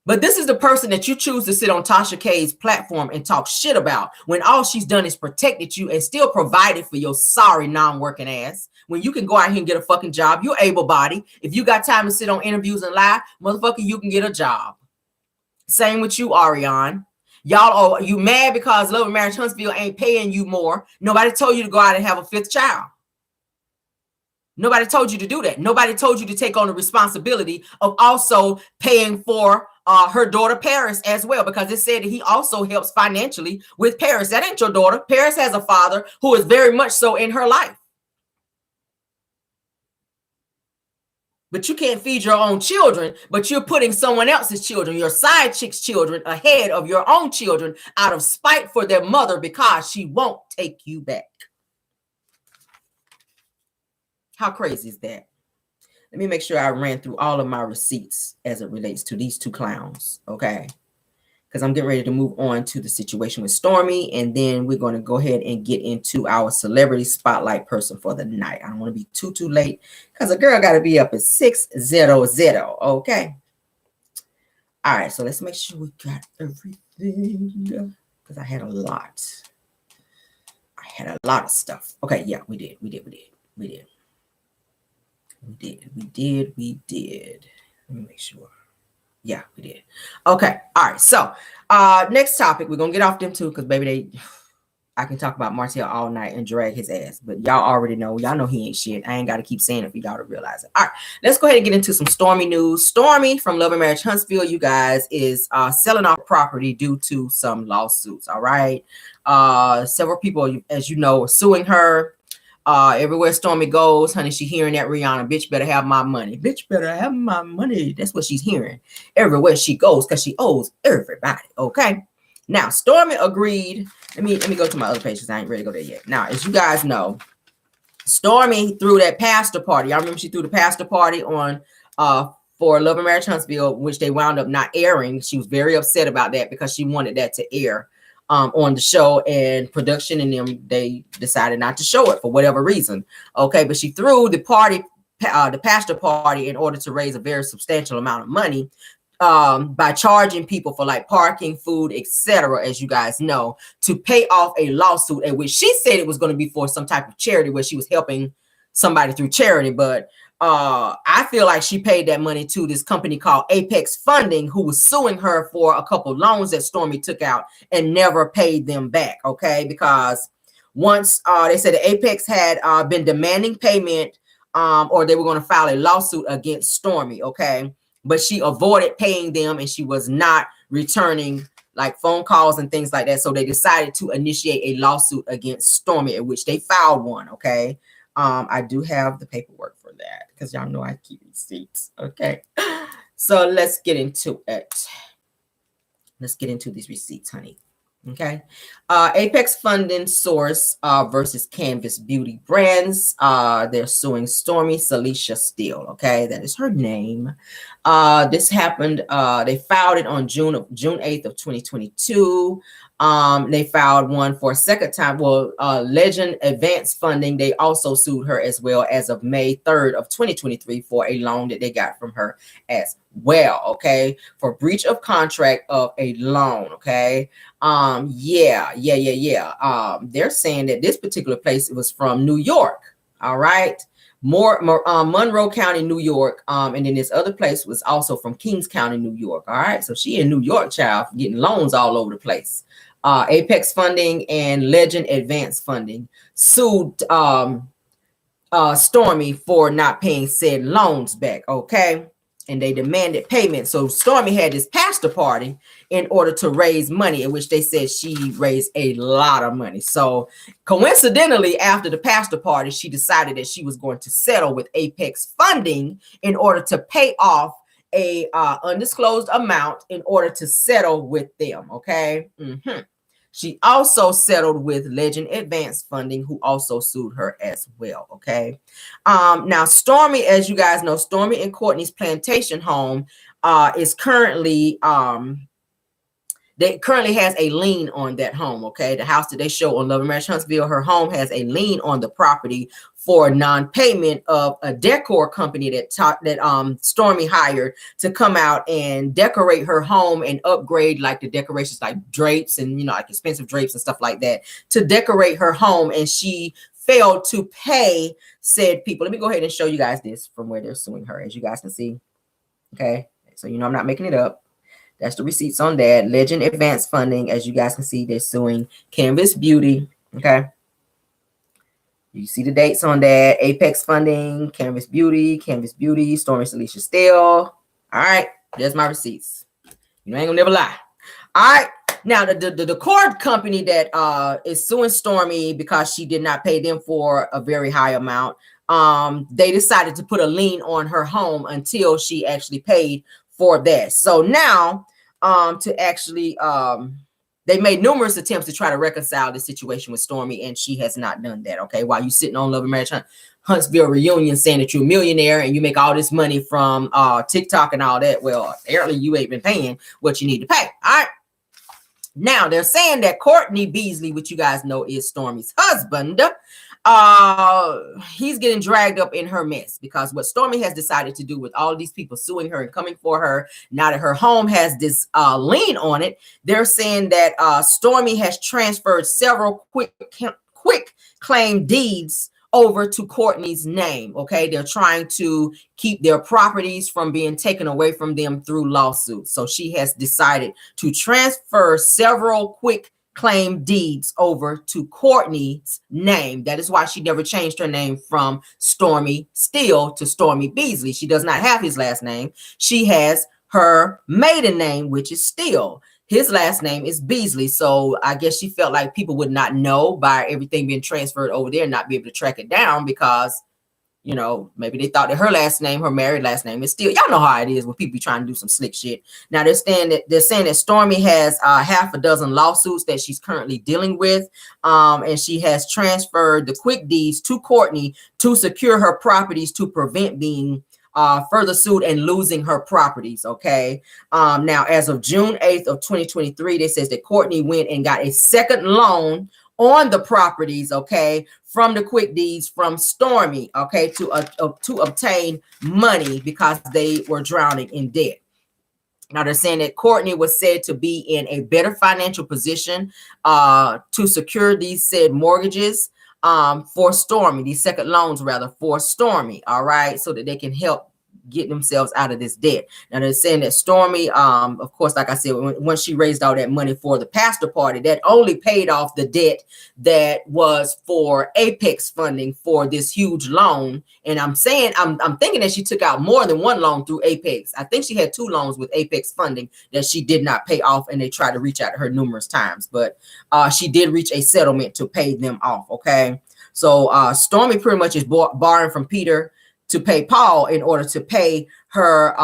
But this is the person that you choose to sit on Tasha K's platform and talk shit about when all she's done is protected you and still provided for your sorry non-working ass. When you can go out here and get a fucking job, you're able-bodied. If you got time to sit on interviews and lie, motherfucker, you can get a job. Same with you, Arionne. Y'all are you mad because Love and Marriage Huntsville ain't paying you more? Nobody told you to go out and have a 5th child. Nobody told you to do that. Nobody told you to take on the responsibility of also paying for her daughter Paris as well, because it said that he also helps financially with Paris. That ain't your daughter. Paris has a father who is very much so in her life. but you can't feed your own children, but you're putting someone else's children, your side chick's children, ahead of your own children out of spite for their mother because she won't take you back. How crazy is that? Let me make sure I ran through all of my receipts as it relates to these two clowns, okay? Because I'm getting ready to move on to the situation with Stormy, and then we're going to go ahead and get into our celebrity spotlight person for the night. I don't want to be too late because a girl got to be up at 6:00, okay? All right, so let's make sure we got everything because I had a lot. I had a lot of stuff. Okay, yeah, we did. Let me make sure. Yeah, we did. Okay. All right. So next topic, we're gonna get off them too, because baby, I can talk about Martel all night and drag his ass, but y'all already know. Y'all know he ain't shit. I ain't got to keep saying it for y'all to realize it. All right, let's go ahead and get into some Stormy news. Stormy from Love and Marriage Huntsville, you guys, is selling off property due to some lawsuits. All right. Several people, as you know, are suing her. Everywhere Stormy goes, honey, she hearing that Rihanna, bitch better have my money. Bitch better have my money. That's what she's hearing everywhere she goes because she owes everybody. Okay. Now, Stormy agreed. Let me go to my other page because I ain't ready to go there yet. Now, as you guys know, Stormy threw that pastor party. I remember she threw the pastor party on for Love and Marriage Huntsville, which they wound up not airing. She was very upset about that because she wanted that to air on the show, and production and them, they decided not to show it for whatever reason. Okay, but she threw the party, the pastor party, in order to raise a very substantial amount of money by charging people for like parking, food, etc., as you guys know, to pay off a lawsuit in which she said it was going to be for some type of charity where she was helping somebody through charity. But I feel like she paid that money to this company called Apex Funding, who was suing her for a couple loans that Stormy took out and never paid them back. Okay, because once they said the Apex had been demanding payment, or they were going to file a lawsuit against Stormy. Okay, but she avoided paying them and she was not returning like phone calls and things like that. So they decided to initiate a lawsuit against Stormy, in which they filed one. Okay. I do have the paperwork for that because y'all know I keep receipts. Okay. So let's get into it. Let's get into these receipts, honey. Okay. Apex Funding Source versus Canvas Beauty Brands. They're suing Stormy Celicia Steele. Okay, that is her name. This happened. They filed it on June 8th of 2022. They filed one for a second time. Well, Legend Advance Funding, they also sued her as well as of May 3rd of 2023 for a loan that they got from her as well. Okay, for breach of contract of a loan. Okay. They're saying that this particular place, it was from New York. All right. Monroe County, New York. And then this other place was also from Kings County, New York. All right. So she in New York, child, getting loans all over the place. Apex Funding and Legend Advance Funding sued Stormy for not paying said loans back. Okay. And they demanded payment. So Stormy had this pastor party in order to raise money, in which they said she raised a lot of money. So coincidentally, after the pastor party, she decided that she was going to settle with Apex Funding in order to pay off a undisclosed amount in order to settle with them. Okay. She also settled with Legend Advance Funding, who also sued her as well. Okay. Now, Stormy, as you guys know, Stormy and Courtney's plantation home is currently currently has a lien on that home. Okay. The house that they show on Love and Marriage Huntsville, her home has a lien on the property for non-payment of a decor company that Stormy hired to come out and decorate her home and upgrade like the decorations, like drapes and, you know, like expensive drapes and stuff like that, to decorate her home. And she failed to pay said people. Let me go ahead and show you guys this from where they're suing her, as you guys can see. Okay. So, you know, I'm not making it up. That's the receipts on that. Legend Advance Funding, as you guys can see, they're suing Canvas Beauty. Okay. You see the dates on that. Apex Funding, Canvas Beauty, Stormy Celicia Steele. All right. There's my receipts. You know, I ain't gonna never lie. All right. Now, the cord company that is suing Stormy because she did not pay them for a very high amount, they decided to put a lien on her home until she actually paid for that. So now to actually they made numerous attempts to try to reconcile the situation with Stormy, and she has not done that. Okay, while you sitting on Love and Marriage Huntsville reunion saying that you're a millionaire and you make all this money from TikTok and all that, well, apparently you ain't been paying what you need to pay. All right. Now they're saying that Courtney Beasley, which you guys know is Stormy's husband, he's getting dragged up in her mess, because what Stormy has decided to do with all these people suing her and coming for her, now that her home has this lien on it, they're saying that Stormy has transferred several quick claim deeds over to Courtney's name. Okay, they're trying to keep their properties from being taken away from them through lawsuits. So she has decided to transfer several quick claim deeds over to Courtney's name. That is why she never changed her name from Stormy Steele to Stormy Beasley. She does not have his last name. She has her maiden name, which is Steele. His last name is Beasley. So I guess she felt like people would not know by everything being transferred over there and not be able to track it down, because, you know, maybe they thought that her last name, her married last name, is Steele. Y'all know how it is when people be trying to do some slick shit. Now they're saying that Stormy has half a dozen lawsuits that she's currently dealing with, and she has transferred the quick deeds to Courtney to secure her properties to prevent being further sued and losing her properties. Okay. Now, as of June 8th of 2023, they says that Courtney went and got a second loan on the properties, okay, from the quick deeds from Stormy, okay, to obtain money because they were drowning in debt. Now they're saying that Courtney was said to be in a better financial position to secure these said mortgages for Stormy, these second loans rather, for Stormy, all right, so that they can help get themselves out of this debt. Now they're saying that Stormy, of course, like I said, once she raised all that money for the pastor party, that only paid off the debt that was for Apex funding for this huge loan. And I'm saying, I'm thinking that she took out more than one loan through Apex. I think she had 2 loans with Apex funding that she did not pay off, and they tried to reach out to her numerous times, but she did reach a settlement to pay them off. Okay, so Stormy pretty much is borrowing from Peter to pay Paul in order to pay her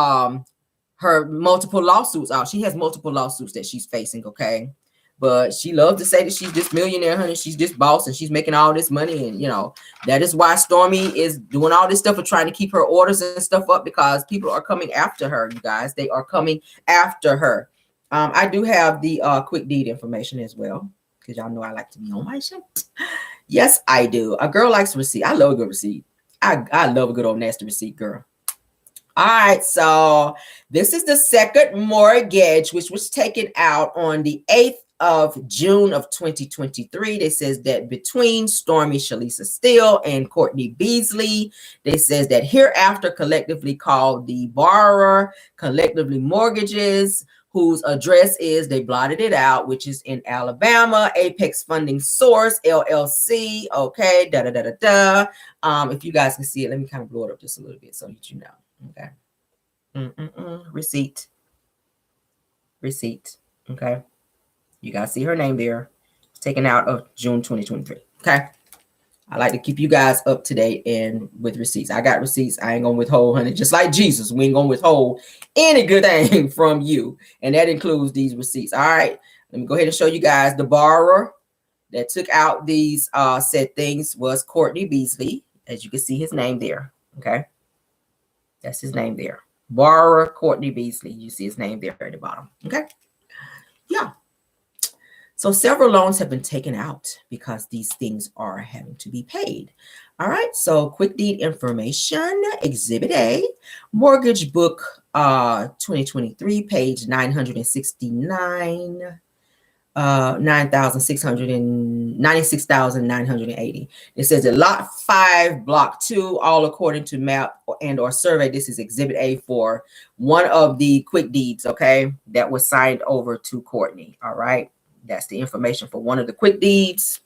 her multiple lawsuits out. She has multiple lawsuits that she's facing. Okay, but she loves to say that she's this millionaire, honey. She's this boss and she's making all this money, and you know that is why Stormy is doing all this stuff and trying to keep her orders and stuff up, because people are coming after her. You guys, they are coming after her. I do have the quick deed information as well, because y'all know I like to be on my shit. Yes, I do. A girl likes receipt. I love a good receipt. I love a good old nasty receipt, girl. All right, so this is the second mortgage, which was taken out on the 8th of June of 2023. They says that between Stormy Shalisa Steele and Courtney Beasley, they says that hereafter collectively called the borrower, collectively mortgages, whose address is, they blotted it out, which is in Alabama, Apex Funding Source, LLC, okay, if you guys can see it, let me kind of blow it up just a little bit so that you know, okay. Receipt, okay. You guys see her name there. It's taken out of June 2023, okay. I like to keep you guys up to date and with receipts. I got receipts. I ain't gonna withhold, honey. Just like Jesus, we ain't gonna withhold any good thing from you. And that includes these receipts. All right. Let me go ahead and show you guys the borrower that took out these said things was Courtney Beasley. As you can see his name there. Okay. That's his name there. Borrower Courtney Beasley. You see his name there at the bottom. Okay. Yeah. So several loans have been taken out because these things are having to be paid. All right, so quick deed information, Exhibit A, mortgage book 2023, page 969, 96,980. It says that lot 5, block 2, all according to map and or survey. This is Exhibit A for one of the quick deeds, okay, that was signed over to Courtney. All right. That's the information for one of the quick deeds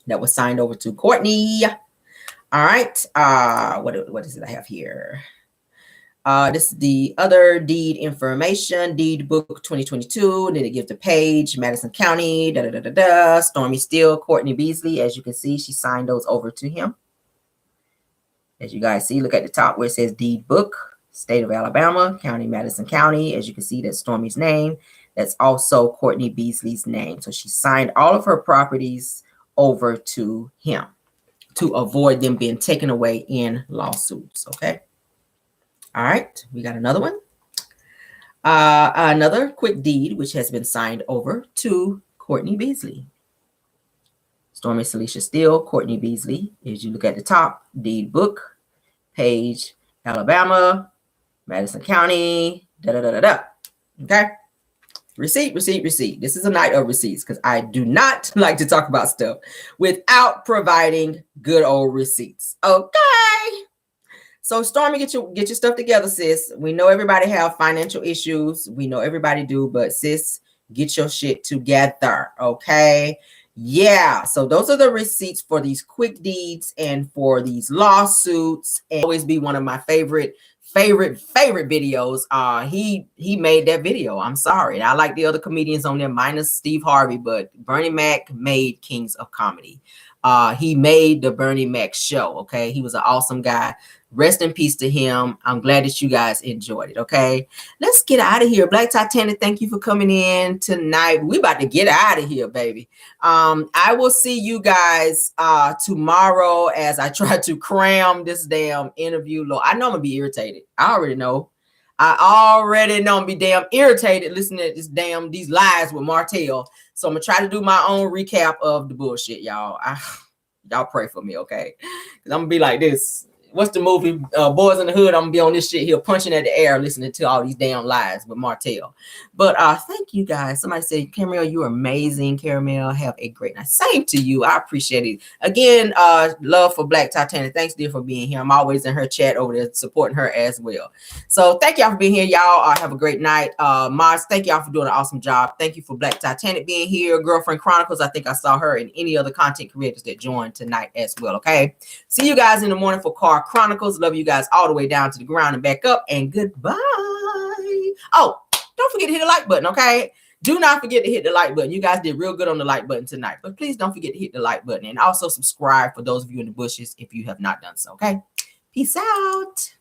that was signed over to Courtney. All right. What is it I have here? This is the other deed information, deed book 2022. And then it gives the page, Madison County, Stormy Steele, Courtney Beasley. As you can see, she signed those over to him. As you guys see, look at the top where it says deed book, state of Alabama, county Madison County. As you can see, that's Stormy's name. That's also Courtney Beasley's name. So she signed all of her properties over to him to avoid them being taken away in lawsuits. Okay. All right. We got another one. Another quick deed, which has been signed over to Courtney Beasley. Stormy Celicia Steele, Courtney Beasley. As you look at the top, deed book, page, Alabama, Madison County, da-da-da-da-da. Okay. Receipt, receipt, receipt. This is a night of receipts because I do not like to talk about stuff without providing good old receipts. Okay. So Stormy, get your stuff together, sis. We know everybody have financial issues. We know everybody do, but sis, get your shit together. Okay. Yeah. So those are the receipts for these quick deeds and for these lawsuits. And always be one of my favorite videos. He made that video. I'm sorry. I like the other comedians on there minus Steve Harvey, but Bernie Mac made Kings of Comedy. He made the Bernie Mac show. Okay. He was an awesome guy. Rest in peace to him. I'm glad that you guys enjoyed it. Okay. Let's get out of here. Black Titanic, thank you for coming in tonight. We about to get out of here, baby. I will see you guys tomorrow as I try to cram this damn interview. Lord, I know I'm gonna be irritated. I already know I'm gonna be damn irritated listening to these lies with Martel. So I'm gonna try to do my own recap of the bullshit, y'all. Y'all pray for me, okay? Because I'm gonna be like this. What's the movie? Boys in the Hood. I'm gonna be on this shit here, punching at the air, listening to all these damn lies with Martel. But thank you guys. Somebody said, Caramel, you're amazing. Caramel, have a great night. Same to you. I appreciate it. Again, love for Black Titanic. Thanks, dear, for being here. I'm always in her chat over there supporting her as well. So thank y'all for being here, y'all. Have a great night. Mars, thank y'all for doing an awesome job. Thank you for Black Titanic being here. Girlfriend Chronicles, I think I saw her and any other content creators that joined tonight as well. Okay. See you guys in the morning for Car Chronicles. Love you guys all the way down to the ground and back up, and goodbye. Oh, don't forget to hit the like button. Okay. Do not forget to hit the like button. You guys did real good on the like button tonight, but please don't forget to hit the like button and also subscribe for those of you in the bushes if you have not done so. Okay. Peace out.